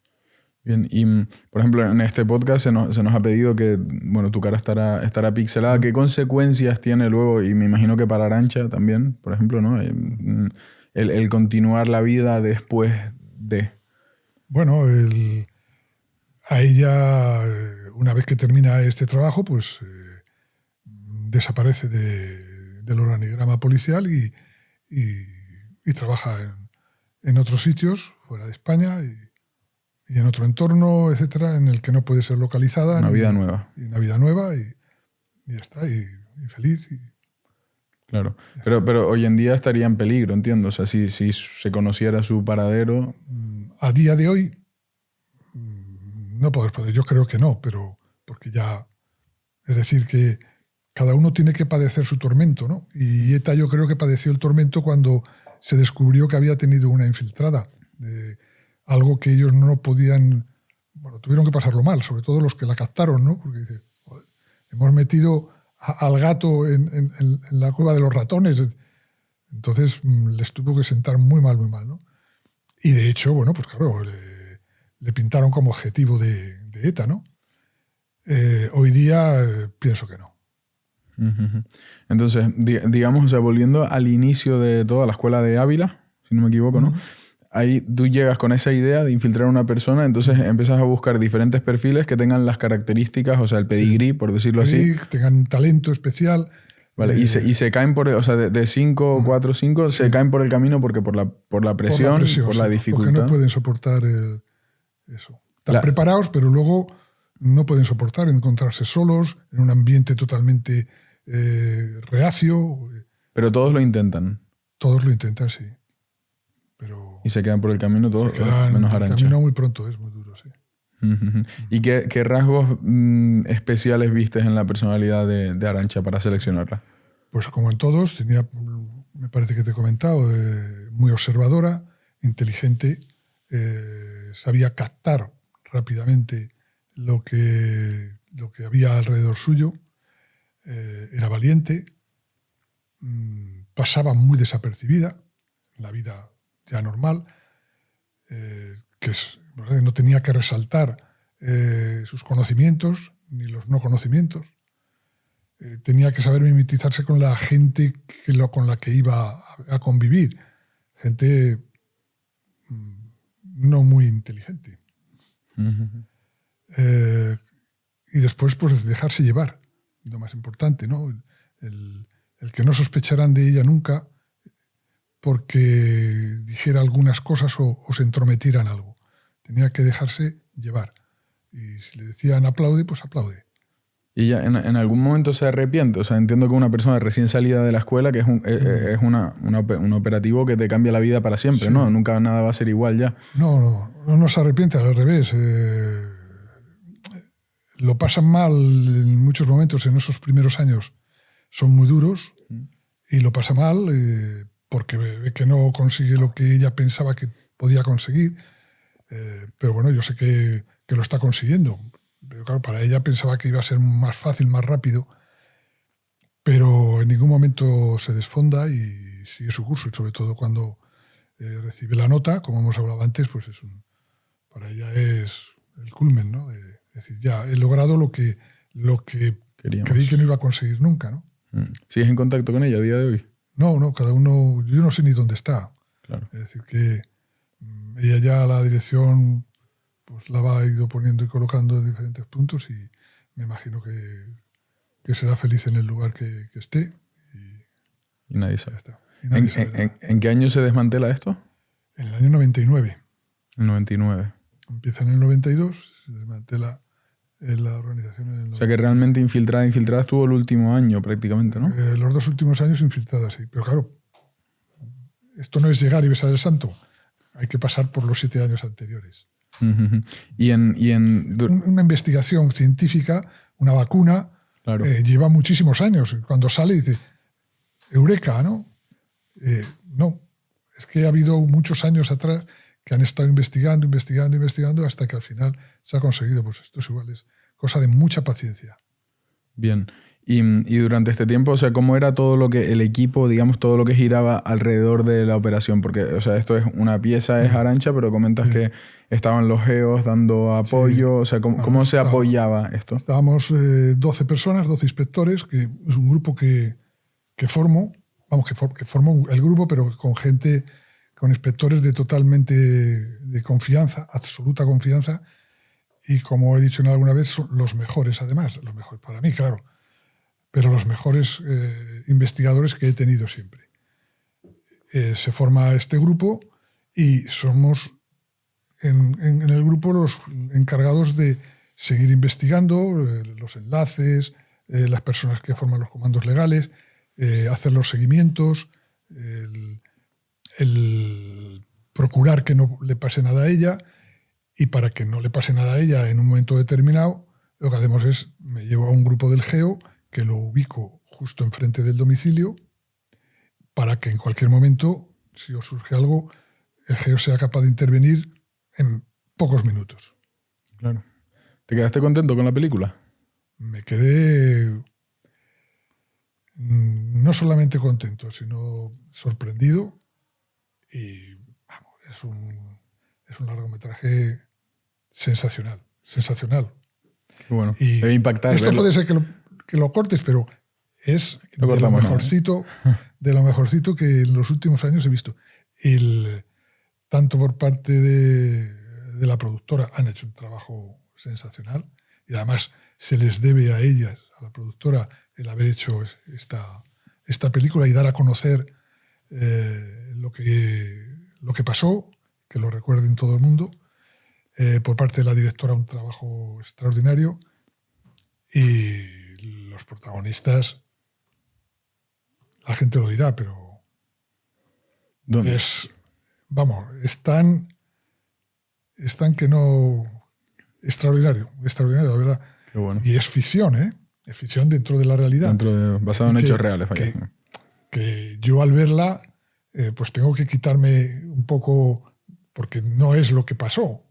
Bien, y por ejemplo, en este podcast se nos ha pedido que, bueno, tu cara estará pixelada. ¿Qué consecuencias tiene luego? Y me imagino que para Arantxa también, por ejemplo, ¿no? El continuar la vida después de... Bueno, a ella, una vez que termina este trabajo, pues desaparece del organigrama policial y trabaja en otros sitios, fuera de España, y en otro entorno, etcétera, en el que no puede ser localizada. Una vida nueva. Y una vida nueva y ya está, y feliz. Claro, pero hoy en día estaría en peligro, entiendo. O sea, si se conociera su paradero... A día de hoy, no poder. Yo creo que no, pero porque ya... Es decir, que cada uno tiene que padecer su tormento, ¿no? Y ETA yo creo que padeció el tormento cuando se descubrió que había tenido una infiltrada. Algo que ellos no podían... Bueno, tuvieron que pasarlo mal, sobre todo los que la captaron, ¿no? Porque dice, joder, hemos metido al gato en la cueva de los ratones. Entonces les tuvo que sentar muy mal, ¿no? Y de hecho, bueno, pues claro, le pintaron como objetivo de ETA, ¿no? Hoy día pienso que no. Entonces, digamos, o sea, volviendo al inicio de toda la escuela de Ávila, si no me equivoco, ¿no? Ahí tú llegas con esa idea de infiltrar a una persona, entonces empiezas a buscar diferentes perfiles que tengan las características, o sea, el pedigrí, por decirlo así. Que tengan un talento especial. Vale, y se caen por, o sea, de 5, 4, 5, se caen por el camino porque por la presión, por la dificultad. Porque no pueden soportar eso. Están preparados, pero luego no pueden soportar encontrarse solos, en un ambiente totalmente reacio. Pero todos lo intentan. Todos lo intentan, sí. Y se quedan por el camino todos, menos Arantxa. El camino muy pronto, es muy duro, sí. ¿Y qué rasgos especiales vistes en la personalidad de Arantxa para seleccionarla? Pues como en todos, tenía, me parece que te he comentado, muy observadora, inteligente, sabía captar rápidamente lo que había alrededor suyo, era valiente, pasaba muy desapercibida en la vida ya normal, no tenía que resaltar sus conocimientos ni los no conocimientos. Tenía que saber mimetizarse con la gente con la que iba a convivir. Gente no muy inteligente. Y después, pues, dejarse llevar, lo más importante, ¿no? El que no sospecharan de ella nunca porque dijera algunas cosas o se entrometiera en algo. Tenía que dejarse llevar. Y si le decían aplaude, pues aplaude. ¿Y ella en algún momento se arrepiente? O sea, entiendo que una persona recién salida de la escuela, que es un operativo que te cambia la vida para siempre, sí. ¿No? Nunca nada va a ser igual ya. No se arrepiente, al revés. Lo pasan mal en muchos momentos, en esos primeros años son muy duros, y lo pasa mal porque ve que no consigue lo que ella pensaba que podía conseguir. Pero bueno, yo sé que lo está consiguiendo. Pero claro, para ella pensaba que iba a ser más fácil, más rápido, pero en ningún momento se desfonda y sigue su curso, y sobre todo cuando recibe la nota, como hemos hablado antes, pues para ella es el culmen, ¿no? De decir, ya, he logrado lo que Queríamos. creí que no iba a conseguir nunca, ¿no? ¿Sigues en contacto con ella a día de hoy? No, cada uno, yo no sé ni dónde está. Claro. Es decir, que ella ya la dirección pues la va ido poniendo y colocando en diferentes puntos y me imagino que será feliz en el lugar que esté Y nadie y sabe. ya está. Y nadie sabe nada. ¿En qué año se desmantela esto? En el año 99. El 99. Empieza en el 92, se desmantela la organización en el 90. O sea que realmente infiltrada estuvo el último año prácticamente, ¿no? Los 2 últimos años infiltrada, sí. Pero claro, esto no es llegar y besar el santo. Hay que pasar por los 7 años anteriores. Ujú. Una investigación científica, una vacuna, Claro. lleva muchísimos años. Cuando sale dice, eureka, ¿no? No, es que ha habido muchos años atrás que han estado investigando hasta que al final se ha conseguido. Pues esto es igual, es cosa de mucha paciencia. Bien. Y durante este tiempo, o sea, ¿cómo era todo lo que el equipo, digamos, todo lo que giraba alrededor de la operación? Porque, o sea, esto es una pieza, es Arantxa, pero comentas que estaban los geos dando apoyo. O sea, ¿cómo se apoyaba esto? Estábamos 12 personas, 12 inspectores, que es un grupo que formo el grupo, pero con gente, con inspectores de confianza, absoluta confianza, y como he dicho alguna vez, son los mejores además, los mejores para mí, claro, pero los mejores investigadores que he tenido siempre. Se forma este grupo y somos en el grupo los encargados de seguir investigando los enlaces, las personas que forman los comandos legales, hacer los seguimientos, el procurar que no le pase nada a ella, y para que no le pase nada a ella en un momento determinado, lo que hacemos es, me llevo a un grupo del GEO que lo ubico justo enfrente del domicilio para que en cualquier momento, si os surge algo, el GEO sea capaz de intervenir en pocos minutos. Claro. ¿Te quedaste contento con la película? Me quedé no solamente contento, sino sorprendido y vamos, es un largometraje sensacional. Qué bueno. Y debe impactar. esto verlo. puede ser que lo cortes, pero es No de lo cortamos nada, mejorcito que en los últimos años he visto. Tanto por parte de la productora han hecho un trabajo sensacional y además se les debe a ellas, a la productora, el haber hecho esta película y dar a conocer lo que pasó, que lo recuerden todo el mundo. Por parte de la directora un trabajo extraordinario y los protagonistas, la gente lo dirá, pero ¿Dónde? están que no... Extraordinario, la verdad. Qué bueno. Y es ficción, ¿eh? Es ficción dentro de la realidad. Basado en hechos reales, vaya. Que yo al verla, pues tengo que quitarme un poco, porque no es lo que pasó.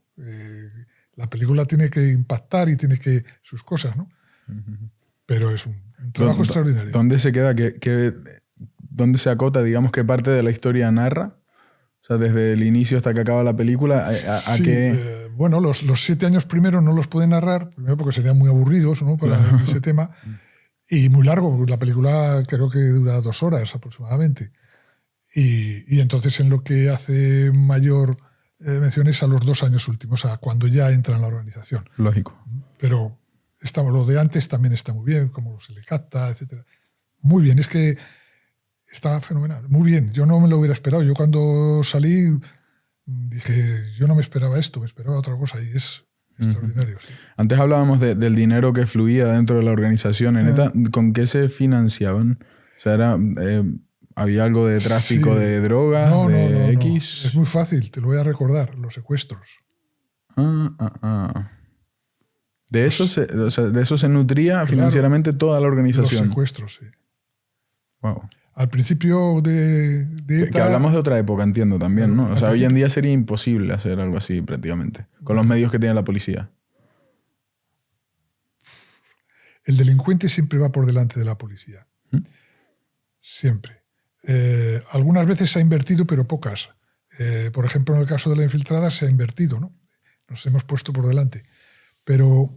La película tiene que impactar y tiene que sus cosas, ¿no? Pero es un trabajo extraordinario. ¿Dónde se queda? ¿Dónde se acota, digamos, qué parte de la historia narra? O sea, desde el inicio hasta que acaba la película, ¿a qué...? Bueno, los 7 años primero no los pueden narrar, primero porque serían muy aburridos, ¿no? Para ese tema, y muy largo, porque la película creo que dura 2 horas aproximadamente. Y entonces en lo que hace mayor mención es a los 2 años últimos, a cuando ya entra en la organización. Lógico. Pero lo de antes también está muy bien, cómo se le capta, etc. Muy bien, es que está fenomenal. Muy bien, yo no me lo hubiera esperado. Yo cuando salí dije, yo no me esperaba esto, me esperaba otra cosa y es extraordinario. Sí. Antes hablábamos del dinero que fluía dentro de la organización. En ETA, ¿con qué se financiaban? O sea, ¿había algo de tráfico de drogas, de X? No. Es muy fácil, te lo voy a recordar, los secuestros. De eso se nutría financieramente toda la organización. Los secuestros, sí. Wow. Al principio de ETA... Que hablamos de otra época, entiendo también, ¿no? O sea, hoy en principio, día sería imposible hacer algo así prácticamente, con los medios que tiene la policía. El delincuente siempre va por delante de la policía. Siempre. Algunas veces se ha invertido, pero pocas. Por ejemplo, en el caso de la infiltrada se ha invertido, ¿no? Nos hemos puesto por delante. pero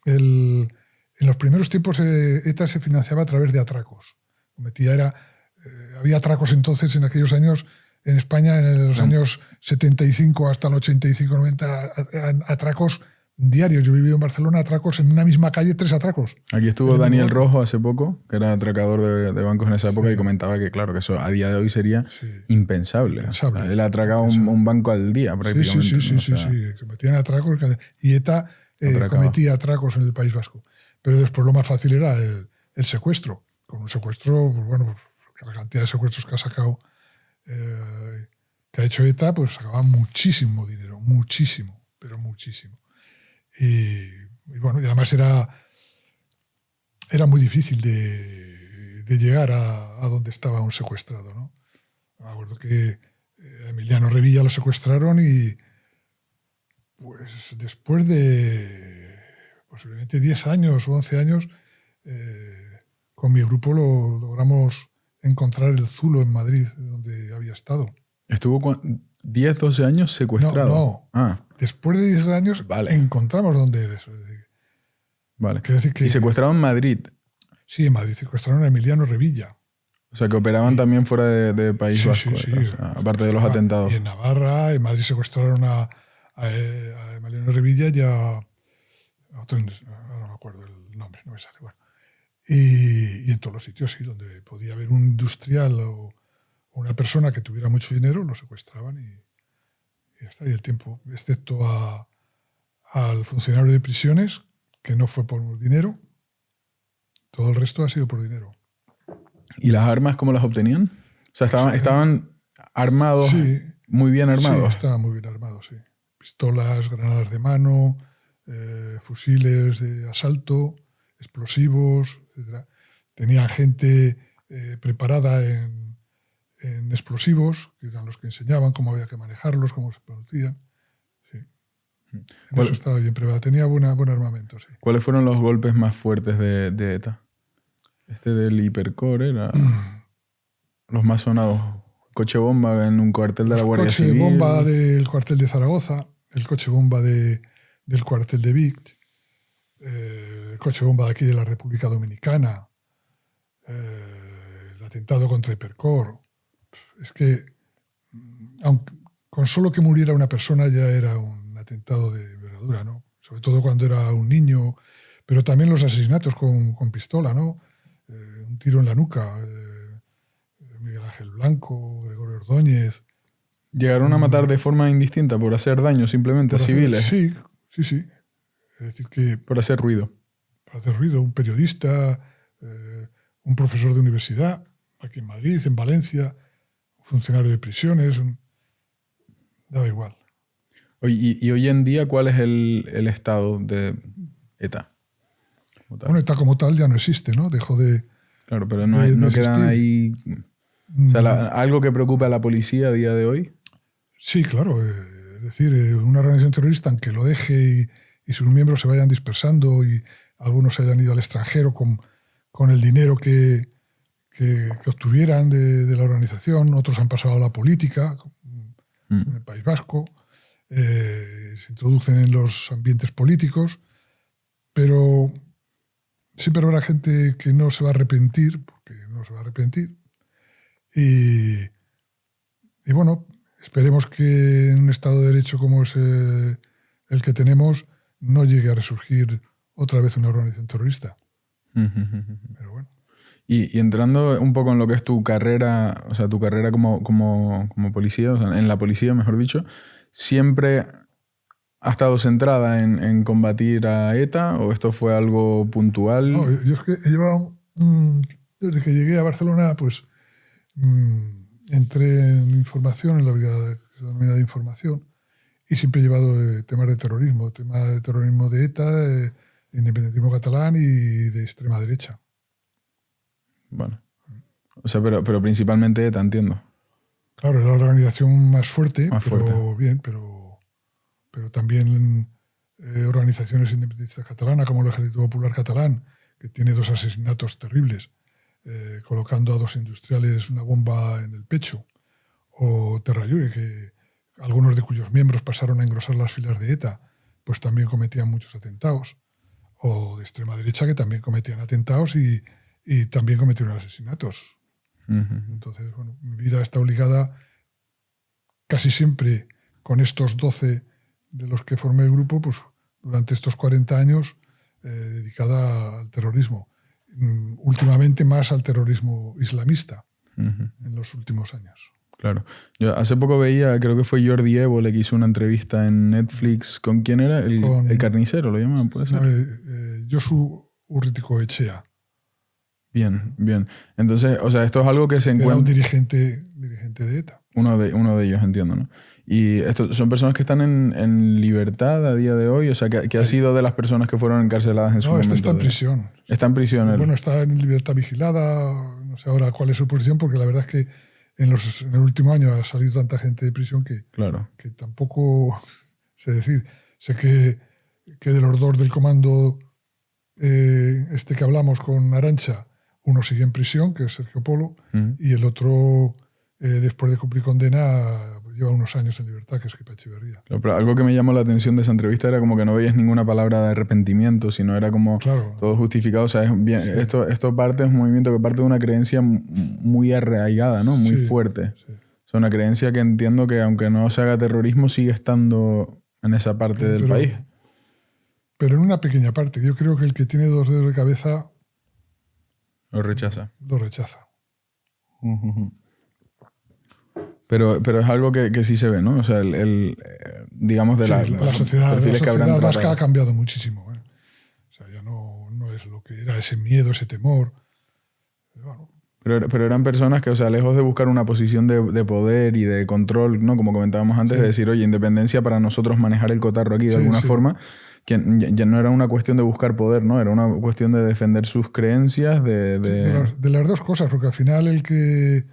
en los primeros tiempos ETA se financiaba a través de atracos. Había atracos entonces en aquellos años en España, en los años 75 hasta el 85-90, eran atracos diarios. Yo he vivido en Barcelona, atracos en una misma calle, 3 atracos. Aquí estuvo Daniel Rojo hace poco, que era atracador de bancos en esa época, y comentaba que, claro, que eso a día de hoy sería impensable. Él atracaba un banco al día, prácticamente. Sí. Se metían atracos. Y ETA cometía atracos en el País Vasco. Pero después lo más fácil era el secuestro. Con un secuestro, pues bueno, la cantidad de secuestros que ha sacado, que ha hecho ETA, pues sacaba muchísimo dinero, muchísimo, pero muchísimo. Y bueno, y además era muy difícil de llegar a donde estaba un secuestrado, ¿no? Me acuerdo que a Emiliano Revilla lo secuestraron y pues después de posiblemente 10 años o 11 años, con mi grupo lo logramos encontrar el Zulo en Madrid, donde había estado. ¿Estuvo 10, 12 años secuestrado? No. Después de 10 años encontramos dónde eres. Vale. Decir que, ¿Y secuestrado en Madrid? Sí, en Madrid secuestraron a Emiliano Revilla. O sea, que operaban también fuera de País Vasco. Sí. O sea, aparte de los atentados. Y en Navarra, en Madrid secuestraron a Emiliano Revilla y a otro, ahora no me acuerdo el nombre, no me sale. Bueno. Y en todos los sitios, sí, donde podía haber un industrial o una persona que tuviera mucho dinero, lo secuestraban y ya está. Y el tiempo, excepto al funcionario de prisiones, que no fue por dinero, todo el resto ha sido por dinero. ¿Y las armas cómo las obtenían? O sea, estaban armados, muy bien armados. Sí, estaban muy bien armados, sí. Pistolas, granadas de mano, fusiles de asalto, explosivos, etc. Tenían gente preparada en explosivos, que eran los que enseñaban cómo había que manejarlos, cómo se producían. Sí. En eso estaba bien preparada. Tenía buen armamento, sí. ¿Cuáles fueron los golpes más fuertes de ETA? Este del Hipercore era los más sonados. Coche bomba en un cuartel de la Guardia Civil. El coche bomba del cuartel de Zaragoza, el coche bomba del cuartel de Vic, el coche bomba de aquí de la República Dominicana, el atentado contra Hipercore. Es que con solo que muriera una persona ya era un atentado de envergadura, ¿no? Sobre todo cuando era un niño, pero también los asesinatos con pistola, ¿no? Un tiro en la nuca, Miguel Ángel Blanco, Gregorio Ordóñez. ¿Llegaron a matar de forma indistinta por hacer daño simplemente a civiles? Sí. Es decir que... Por hacer ruido. Por hacer ruido. Un periodista, un profesor de universidad, aquí en Madrid, en Valencia, un funcionario de prisiones, daba igual. ¿Y hoy en día cuál es el estado de ETA? Bueno, ETA como tal ya no existe, ¿no? Dejó de... Claro, pero no quedan ahí... O sea, ¿algo que preocupe a la policía a día de hoy? Sí, claro. Es decir, una organización terrorista, aunque lo deje y sus miembros se vayan dispersando y algunos se hayan ido al extranjero con el dinero que obtuvieran de la organización, otros han pasado a la política, en el País Vasco, se introducen en los ambientes políticos, pero siempre habrá gente que no se va a arrepentir, porque no se va a arrepentir. Y bueno, esperemos que en un Estado de Derecho como es el que tenemos no llegue a resurgir otra vez una organización terrorista. Pero bueno. Y entrando un poco en lo que es tu carrera, o sea, tu carrera como policía, o sea, en la policía, mejor dicho, ¿siempre ha estado centrada en combatir a ETA o esto fue algo puntual? No, yo es que he llevado, desde que llegué a Barcelona, pues entré en información, en la brigada de información, y siempre he llevado temas de terrorismo de ETA, de independentismo catalán y de extrema derecha. Bueno. O sea, pero principalmente ETA, entiendo. Claro, es la organización más fuerte, pero también organizaciones independentistas catalanas, como el Ejército Popular Catalán, que tiene 2 asesinatos terribles, colocando a 2 industriales una bomba en el pecho, o Terra Llure, que algunos de cuyos miembros pasaron a engrosar las filas de ETA, pues también cometían muchos atentados, o de extrema derecha que también cometían atentados y también cometieron asesinatos. Entonces, bueno, mi vida está ligada casi siempre con estos 12 de los que formé el grupo, pues durante estos 40 años dedicada al terrorismo. Últimamente más al terrorismo islamista en los últimos años. Claro. Yo hace poco veía, creo que fue Jordi Évole que hizo una entrevista en Netflix. ¿Con quién era? El carnicero, ¿lo llaman? ¿Puede ser? Josu Urruticoechea. Bien, bien. Entonces, o sea, esto es algo que se encuentra... Era un dirigente de ETA. Uno de ellos, entiendo, ¿no? Y estos son personas que están en libertad a día de hoy. O sea, ¿qué ha sido de las personas que fueron encarceladas en su momento? No, está en prisión. Está en prisión. Bueno, está en libertad vigilada. No sé ahora cuál es su posición, porque la verdad es que en el último año ha salido tanta gente de prisión que tampoco sé decir. Sé que de los dos del comando que hablamos con Arantxa, uno sigue en prisión, que es Sergio Polo, y el otro, después de cumplir condena, lleva unos años en libertad, que es Kepa Etxeberria. Claro, pero algo que me llamó la atención de esa entrevista era como que no veías ninguna palabra de arrepentimiento, sino era como todo justificado. O sea, es bien, esto parte es un movimiento que parte de una creencia muy arraigada, ¿no? Muy fuerte. Sí. O sea, una creencia que entiendo que aunque no se haga terrorismo, sigue estando en esa parte del país. Pero en una pequeña parte. Yo creo que el que tiene dos dedos de cabeza... Lo rechaza. Lo rechaza. Pero es algo que sí se ve, ¿no? O sea, digamos de la sociedad vasca ha cambiado muchísimo. O sea, ya no es lo que era ese miedo, ese temor. Bueno. Pero eran personas que, o sea, lejos de buscar una posición de poder y de control, ¿no? Como comentábamos antes, de decir, oye, independencia para nosotros manejar el cotarro aquí de alguna forma, que ya no era una cuestión de buscar poder, ¿no? Era una cuestión de defender sus creencias, de las dos cosas, porque al final el que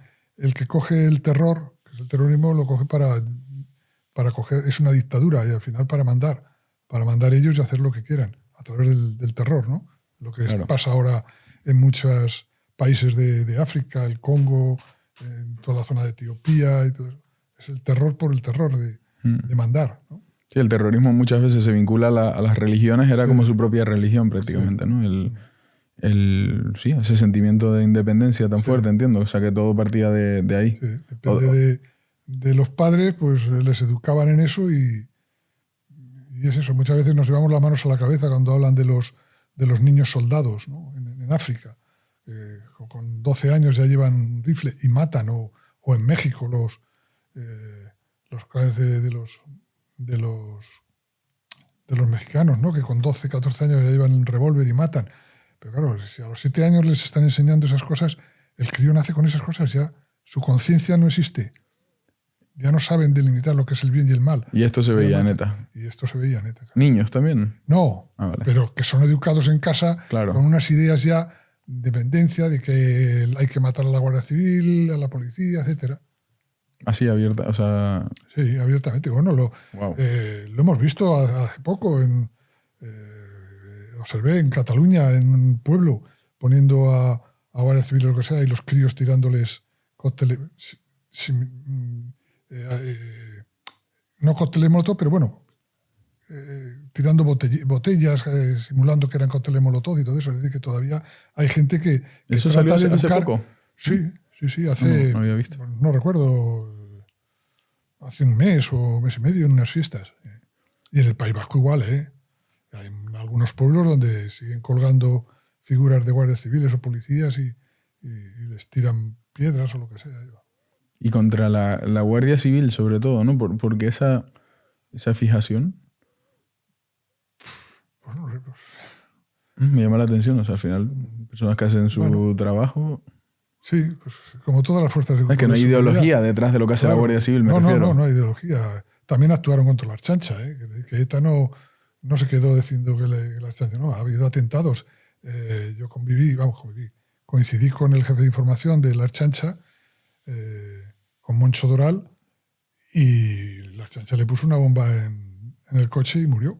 coge el terror, que es el terrorismo, lo coge para coger, es una dictadura y al final para mandar ellos y hacer lo que quieran a través del terror, ¿no? Lo que pasa ahora en muchos países de África, el Congo, en toda la zona de Etiopía y todo eso. Es el terror por el terror de mandar, ¿no? Sí, el terrorismo muchas veces se vincula a las religiones, era como su propia religión prácticamente, ¿no? Ese sentimiento de independencia tan fuerte, entiendo. O sea, que todo partía de ahí. Sí, depende de los padres, pues les educaban en eso y es eso. Muchas veces nos llevamos las manos a la cabeza cuando hablan de los niños soldados, ¿no? En África. Con 12 años ya llevan un rifle y matan. O en México los clanes de los mexicanos, ¿no? Que con 12, 14 años ya llevan un revólver y matan. Pero claro, si a los 7 años les están enseñando esas cosas, el crío nace con esas cosas ya. Su conciencia no existe. Ya no saben delimitar lo que es el bien y el mal. Y esto se veía neta. Y esto se veía neta. Claro. ¿Niños también? No, pero que son educados en casa con unas ideas ya de dependencia, de que hay que matar a la Guardia Civil, a la policía, etcétera. Así abierta, o sea... Sí, abiertamente. Bueno, lo hemos visto hace poco. Observé en Cataluña, en un pueblo, poniendo a Guardia Civil o lo que sea, y los críos tirándoles cócteles... no cócteles molotov, pero bueno, tirando botellas, simulando que eran cócteles molotov y todo eso. Es decir, que todavía hay gente que ¿Eso salió hace poco? Sí, hace... No había visto. No recuerdo, hace un mes o mes y medio en unas fiestas. Y en el País Vasco igual, ¿eh? Hay algunos pueblos donde siguen colgando figuras de guardias civiles o policías y les tiran piedras o lo que sea. Y contra la Guardia Civil, sobre todo, ¿no? ¿Por qué esa fijación? Pues no sé. Me llama la atención. O sea, al final, personas que hacen su trabajo... Sí, pues como todas las fuerzas de seguridad. Es que no hay ideología detrás de lo que hace la Guardia Civil, me refiero. No hay ideología. También actuaron contra la Archancha, que ETA no se quedó diciendo que la Archancha, no, ha habido atentados. Yo coincidí con el jefe de información de la Archancha, con Moncho Doral, y la Archancha le puso una bomba en el coche y murió.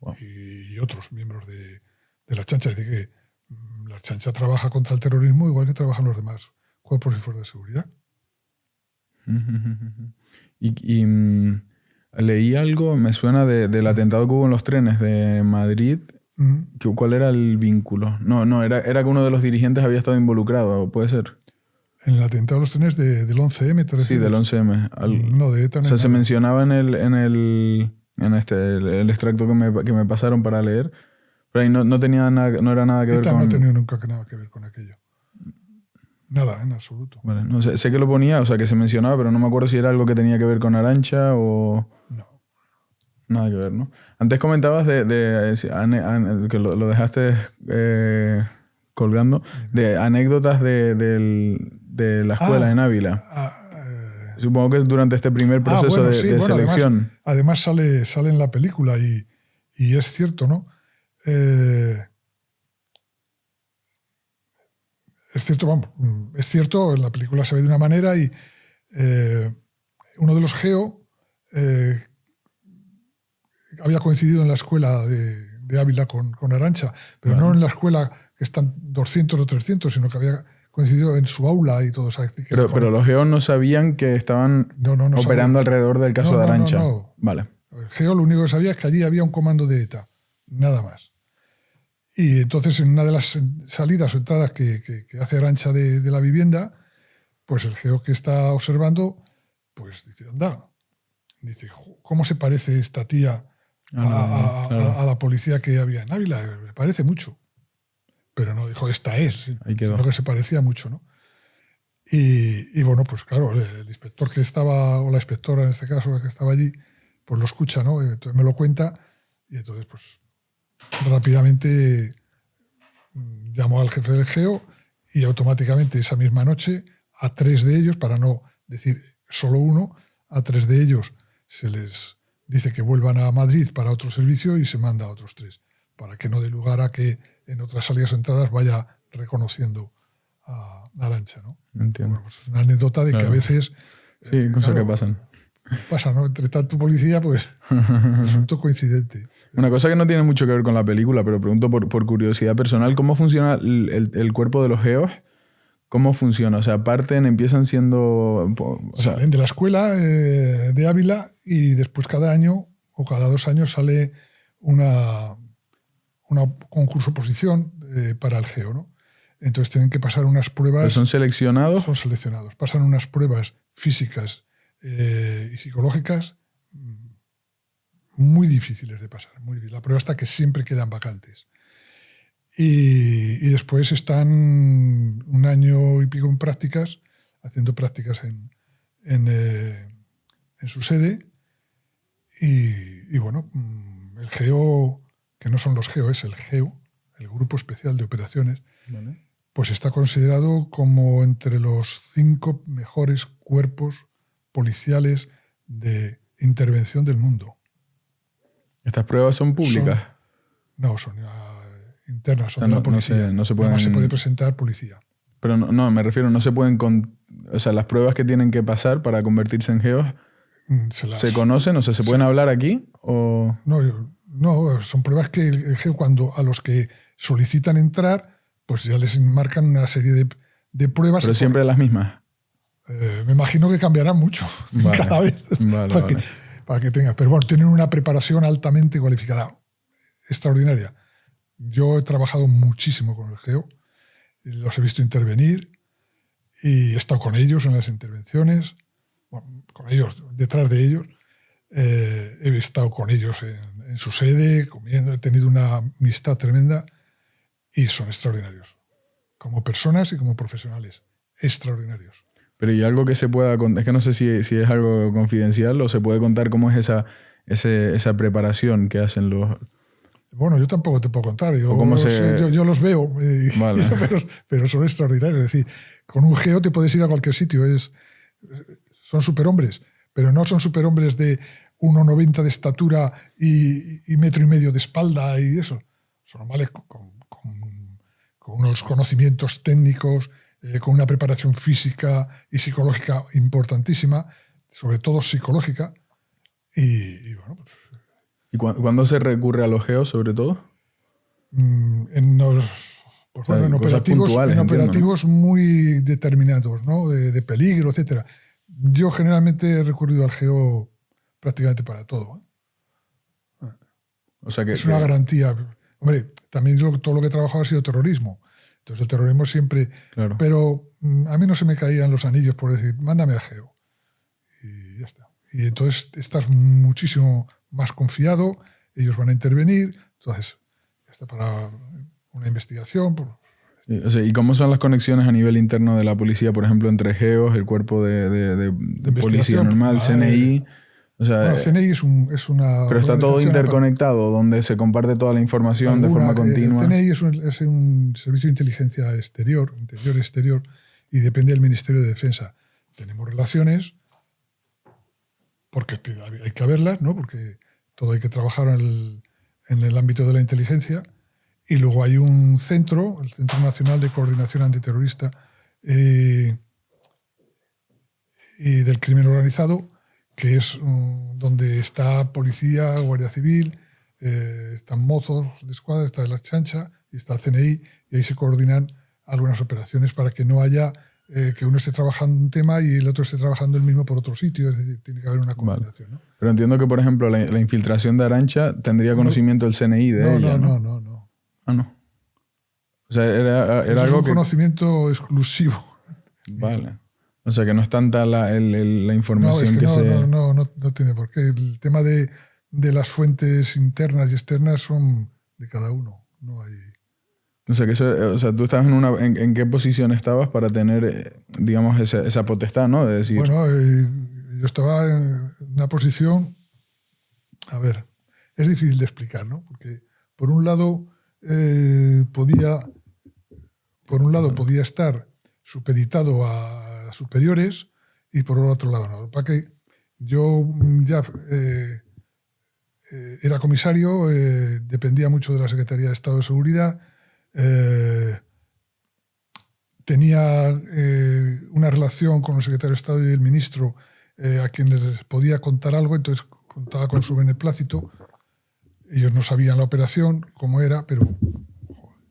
Wow. Y otros miembros de la Archancha. Es decir, que la Archancha trabaja contra el terrorismo igual que trabajan los demás cuerpos y fuerzas de seguridad. Y Leí algo, me suena del atentado que hubo en los trenes de Madrid. ¿Cuál era el vínculo? No, era que uno de los dirigentes había estado involucrado, ¿puede ser? En el atentado de los trenes del 11M, ¿te refieres? Sí, del 11M. No, de ETA no. O sea, se mencionaba en el extracto que me pasaron para leer, pero ahí no tenía nada, no era nada que ver ETA con... no ha tenido nunca nada que ver con aquello. Nada, en absoluto. Vale, no sé que lo ponía, o sea, que se mencionaba, pero no me acuerdo si era algo que tenía que ver con Arantxa o... No. Nada que ver, ¿no? Antes comentabas que lo dejaste colgando, de anécdotas de la escuela en Ávila. Supongo que durante este primer proceso de selección. Además sale en la película y es cierto, ¿no? Es cierto, en la película se ve de una manera y uno de los geo había coincidido en la escuela de Ávila con Arantxa, pero no en la escuela que están 200 o 300, sino que había coincidido en su aula y todo eso. Pero los geos no sabían que estaban operando alrededor del caso de Arantxa. No. Vale. El geo lo único que sabía es que allí había un comando de ETA, nada más. Y entonces en una de las salidas o entradas que hace Arantxa de la vivienda, pues el geo que está observando, pues dice, anda, dice, ¿cómo se parece esta tía a la policía que había en Ávila? Me parece mucho. Pero no dijo, esta es, ahí quedó. Sino que se parecía mucho, ¿no? Y bueno, pues claro, el inspector que estaba, o la inspectora en este caso, que estaba allí, pues lo escucha, ¿no? Entonces me lo cuenta y entonces pues rápidamente llamó al jefe del geo y automáticamente esa misma noche a 3 de ellos, para no decir solo uno, a 3 de ellos se les dice que vuelvan a Madrid para otro servicio y se manda a otros 3, para que no dé lugar a que en otras salidas o entradas vaya reconociendo a Arantxa, ¿no? Entiendo. Bueno, pues es una anécdota de que a veces... Sí, cosas que pasan. Pasa, ¿no? Entre tanto policía, pues resultó coincidente. Una cosa que no tiene mucho que ver con la película, pero pregunto por curiosidad personal, ¿cómo funciona el cuerpo de los geos? ¿Cómo funciona? O sea, empiezan siendo... Salen de la escuela de Ávila y después cada año o cada 2 años sale una concurso-oposición para el geo, ¿no? Entonces tienen que pasar unas pruebas... ¿Pero son seleccionados? Son seleccionados. Pasan unas pruebas físicas y psicológicas muy difíciles de pasar. La prueba está que siempre quedan vacantes. Y después están 1 año y pico en prácticas, haciendo prácticas en su sede. Y bueno, el geo, que no son los geo, es el GEO, el Grupo Especial de Operaciones, ¿vale? Pues está considerado como entre los 5 mejores cuerpos policiales de intervención del mundo. ¿Estas pruebas son públicas? Son internas, son de la policía. No se pueden... Además se puede presentar policía. Pero no, me refiero, no se pueden... O sea, las pruebas que tienen que pasar para convertirse en geos, ¿se conocen? O sea, ¿se pueden hablar aquí? O... No, son pruebas que el geo, cuando a los que solicitan entrar, pues ya les marcan una serie de pruebas. ¿Pero siempre las mismas? Me imagino que cambiarán mucho cada vez para que tengan. Pero bueno, tienen una preparación altamente cualificada, extraordinaria. Yo he trabajado muchísimo con el geo, los he visto intervenir y he estado con ellos en las intervenciones, con ellos, detrás de ellos. He estado con ellos en su sede, comiendo, he tenido una amistad tremenda y son extraordinarios, como personas y como profesionales, extraordinarios. Pero ¿y algo que se pueda contar? Es que no sé si es algo confidencial o se puede contar cómo es esa preparación que hacen los... Bueno, yo tampoco te puedo contar. Yo los veo, vale. pero son extraordinarios. Es decir, con un geo te puedes ir a cualquier sitio. Son superhombres, pero no son superhombres de 1,90 de estatura y 1,5 metros de espalda y eso. Son normales con unos conocimientos técnicos, con una preparación física y psicológica importantísima, sobre todo psicológica. Y bueno, pues... ¿Y cuándo se recurre a los geos, sobre todo? En operativos muy determinados, ¿no? De peligro, etc. Yo generalmente he recurrido al geo prácticamente para todo. O sea que, es una garantía. Hombre, también todo lo que he trabajado ha sido terrorismo. Entonces el terrorismo siempre... Claro. Pero a mí no se me caían los anillos por decir, mándame a Geo. Y ya está. Y entonces estás muchísimo más confiado, ellos van a intervenir, entonces ya está para una investigación. O sea, ¿y cómo son las conexiones a nivel interno de la policía, por ejemplo, entre GEOs, el cuerpo de policía normal, CNI? O sea, bueno, CNI es una... Pero está todo interconectado, donde se comparte toda la información de forma continua. El CNI es un servicio de inteligencia exterior, interior-exterior, y depende del Ministerio de Defensa. Tenemos relaciones, porque hay que haberlas, ¿no? Porque todo hay que trabajar en el ámbito de la inteligencia. Y luego hay un centro, el Centro Nacional de Coordinación Antiterrorista y del Crimen Organizado, que es donde está policía, guardia civil, están mozos de escuadra, está la chancha y está el CNI, y ahí se coordinan algunas operaciones para que no haya que uno esté trabajando un tema y el otro esté trabajando el mismo por otro sitio, es decir, tiene que haber una coordinación. Vale. ¿No? Pero entiendo que, por ejemplo, la infiltración de Arantxa tendría conocimiento del CNI de ella, ¿no? No. Ah, no. O sea, era eso algo es un conocimiento exclusivo. Vale. O sea, que no es tanta la información no tiene por qué. El tema de las fuentes internas y externas son de cada uno. No hay... O sea, tú estabas ¿en qué posición estabas para tener, digamos, esa potestad, ¿no? De decir... Bueno, yo estaba en una posición... A ver, es difícil de explicar, ¿no? Porque por un lado podía estar supeditado a superiores y por el otro lado no. Para que yo ya era comisario, dependía mucho de la Secretaría de Estado de Seguridad, tenía una relación con el secretario de Estado y el ministro a quien les podía contar algo, entonces contaba con su beneplácito. Ellos no sabían la operación, cómo era, pero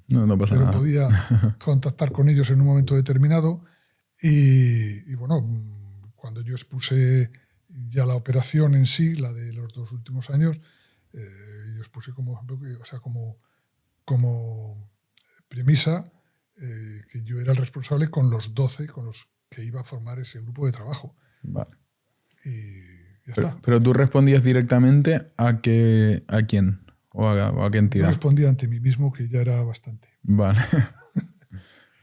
no pasa nada. Podía contactar con ellos en un momento determinado y bueno, cuando yo expuse ya la operación en sí, la de los 2 últimos años, yo expuse como premisa que yo era el responsable con los 12 con los que iba a formar ese grupo de trabajo. Vale. Y ya está. Pero tú respondías directamente a quién o a qué entidad. Yo respondía ante mí mismo, que ya era bastante. Vale.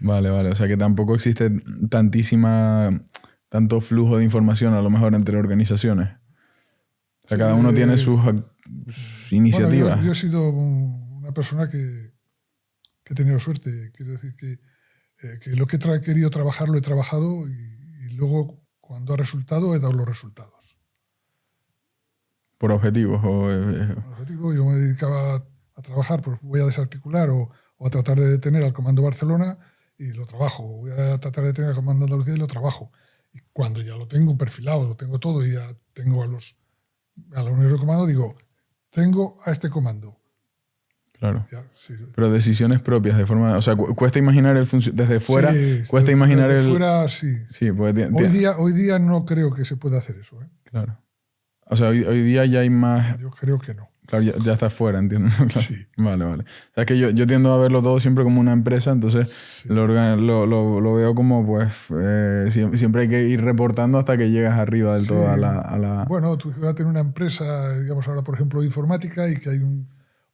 Vale. O sea que tampoco existe tanto flujo de información a lo mejor entre organizaciones. O sea, cada uno tiene sus iniciativas. Bueno, yo he sido una persona que he tenido suerte. Quiero decir que lo que he querido trabajar lo he trabajado y luego cuando ha resultado he dado los resultados. ¿Por objetivos? Por objetivo, yo me dedicaba a trabajar, pues voy a desarticular o a tratar de detener al Comando Barcelona y lo trabajo. Voy a tratar de detener al Comando Andalucía y lo trabajo. Y cuando ya lo tengo perfilado, lo tengo todo y ya tengo a la unidad de comando, digo, tengo a este comando. Claro. Ya, sí. Pero decisiones propias, de forma... O sea, cuesta imaginar desde fuera, sí, cuesta imaginar desde fuera, sí. Sí, porque hoy día no creo que se pueda hacer eso. Claro. O sea, hoy día ya hay más... Yo creo que no. Claro, ya está fuera, entiendo. Claro. Sí. Vale. O sea, es que yo tiendo a verlo todo siempre como una empresa, entonces Sí. lo veo como, pues, siempre hay que ir reportando hasta que llegas arriba del todo a la... Bueno, tú vas a tener una empresa, digamos ahora, por ejemplo, de informática y que hay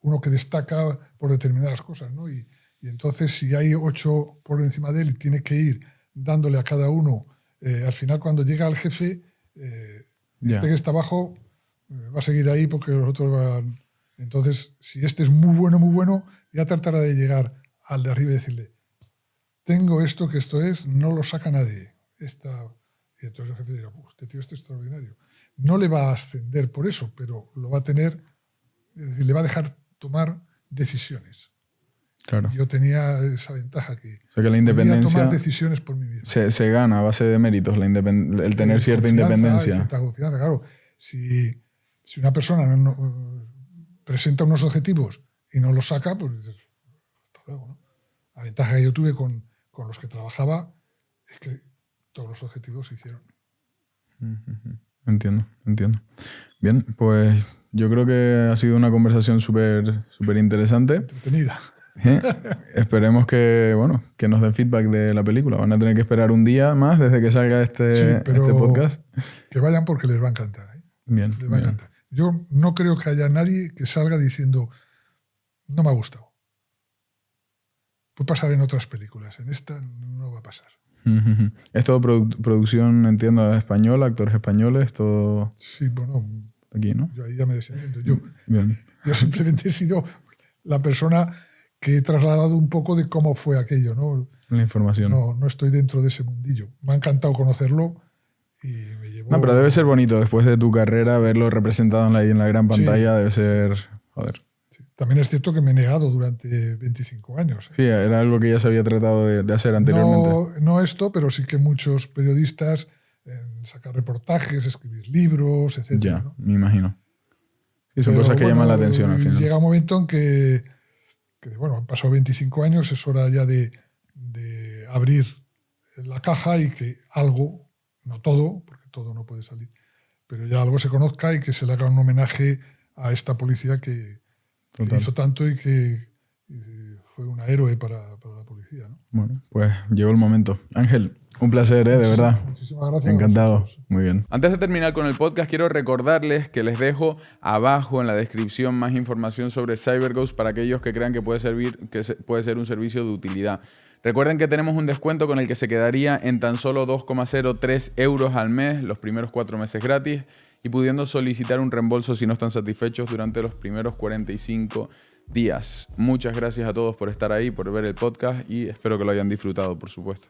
uno que destaca por determinadas cosas, ¿no? Y entonces, si hay 8 por encima de él y tiene que ir dándole a cada uno, al final, cuando llega al jefe, este que está abajo va a seguir ahí porque los otros van... Entonces, si este es muy bueno, ya tratará de llegar al de arriba y decirle, tengo esto, que esto es, no lo saca nadie. Y entonces el jefe dirá, este tío es extraordinario. No le va a ascender por eso, pero lo va a tener, es decir, le va a dejar tomar decisiones. Claro. Y yo tenía esa ventaja que, o sea, que la independencia podía tomar decisiones por mí mismo. Se gana a base de méritos, el tener cierta independencia. Cierta confianza, claro. Si una persona presenta unos objetivos y no los saca, pues dices, hasta luego, ¿no? La ventaja que yo tuve con los que trabajaba es que todos los objetivos se hicieron. Entiendo. Bien, pues yo creo que ha sido una conversación súper interesante. Entretenida. Esperemos que nos den feedback de la película. Van a tener que esperar un día más desde que salga este podcast. Que vayan porque les va a encantar. Bien. Les va a encantar. Yo no creo que haya nadie que salga diciendo no me ha gustado. Puede pasar en otras películas. En esta no va a pasar. ¿Es todo producción, entiendo, española, actores españoles, todo? Sí, bueno. Aquí, ¿no? Yo ahí ya me desentiendo. Bien. Yo simplemente he sido la persona que he trasladado un poco de cómo fue aquello, ¿no? La información. No estoy dentro de ese mundillo. Me ha encantado conocerlo y me llevó... No, pero debe ser bonito después de tu carrera verlo representado ahí en la gran pantalla. Sí. Debe ser... Joder. Sí. También es cierto que me he negado durante 25 años. Sí, era algo que ya se había tratado de hacer anteriormente. No esto, pero sí que muchos periodistas sacar reportajes, escribir libros, etc. Ya, ¿no? me imagino. Sí, son cosas que llaman la atención al final. Llega un momento en que han pasado 25 años, es hora ya de abrir la caja y que algo, no todo, porque todo no puede salir, pero ya algo se conozca y que se le haga un homenaje a esta policía que hizo tanto y que fue una héroe para la policía, ¿no? Bueno, pues llegó el momento. Ángel, un placer, de verdad. Muchísimas gracias. Encantado. Muy bien. Antes de terminar con el podcast, quiero recordarles que les dejo abajo en la descripción más información sobre CyberGhost para aquellos que crean que puede ser un servicio de utilidad. Recuerden que tenemos un descuento con el que se quedaría en tan solo 2,03 euros al mes, los primeros 4 meses gratis, y pudiendo solicitar un reembolso si no están satisfechos durante los primeros 45 días. Muchas gracias a todos por estar ahí, por ver el podcast y espero que lo hayan disfrutado, por supuesto.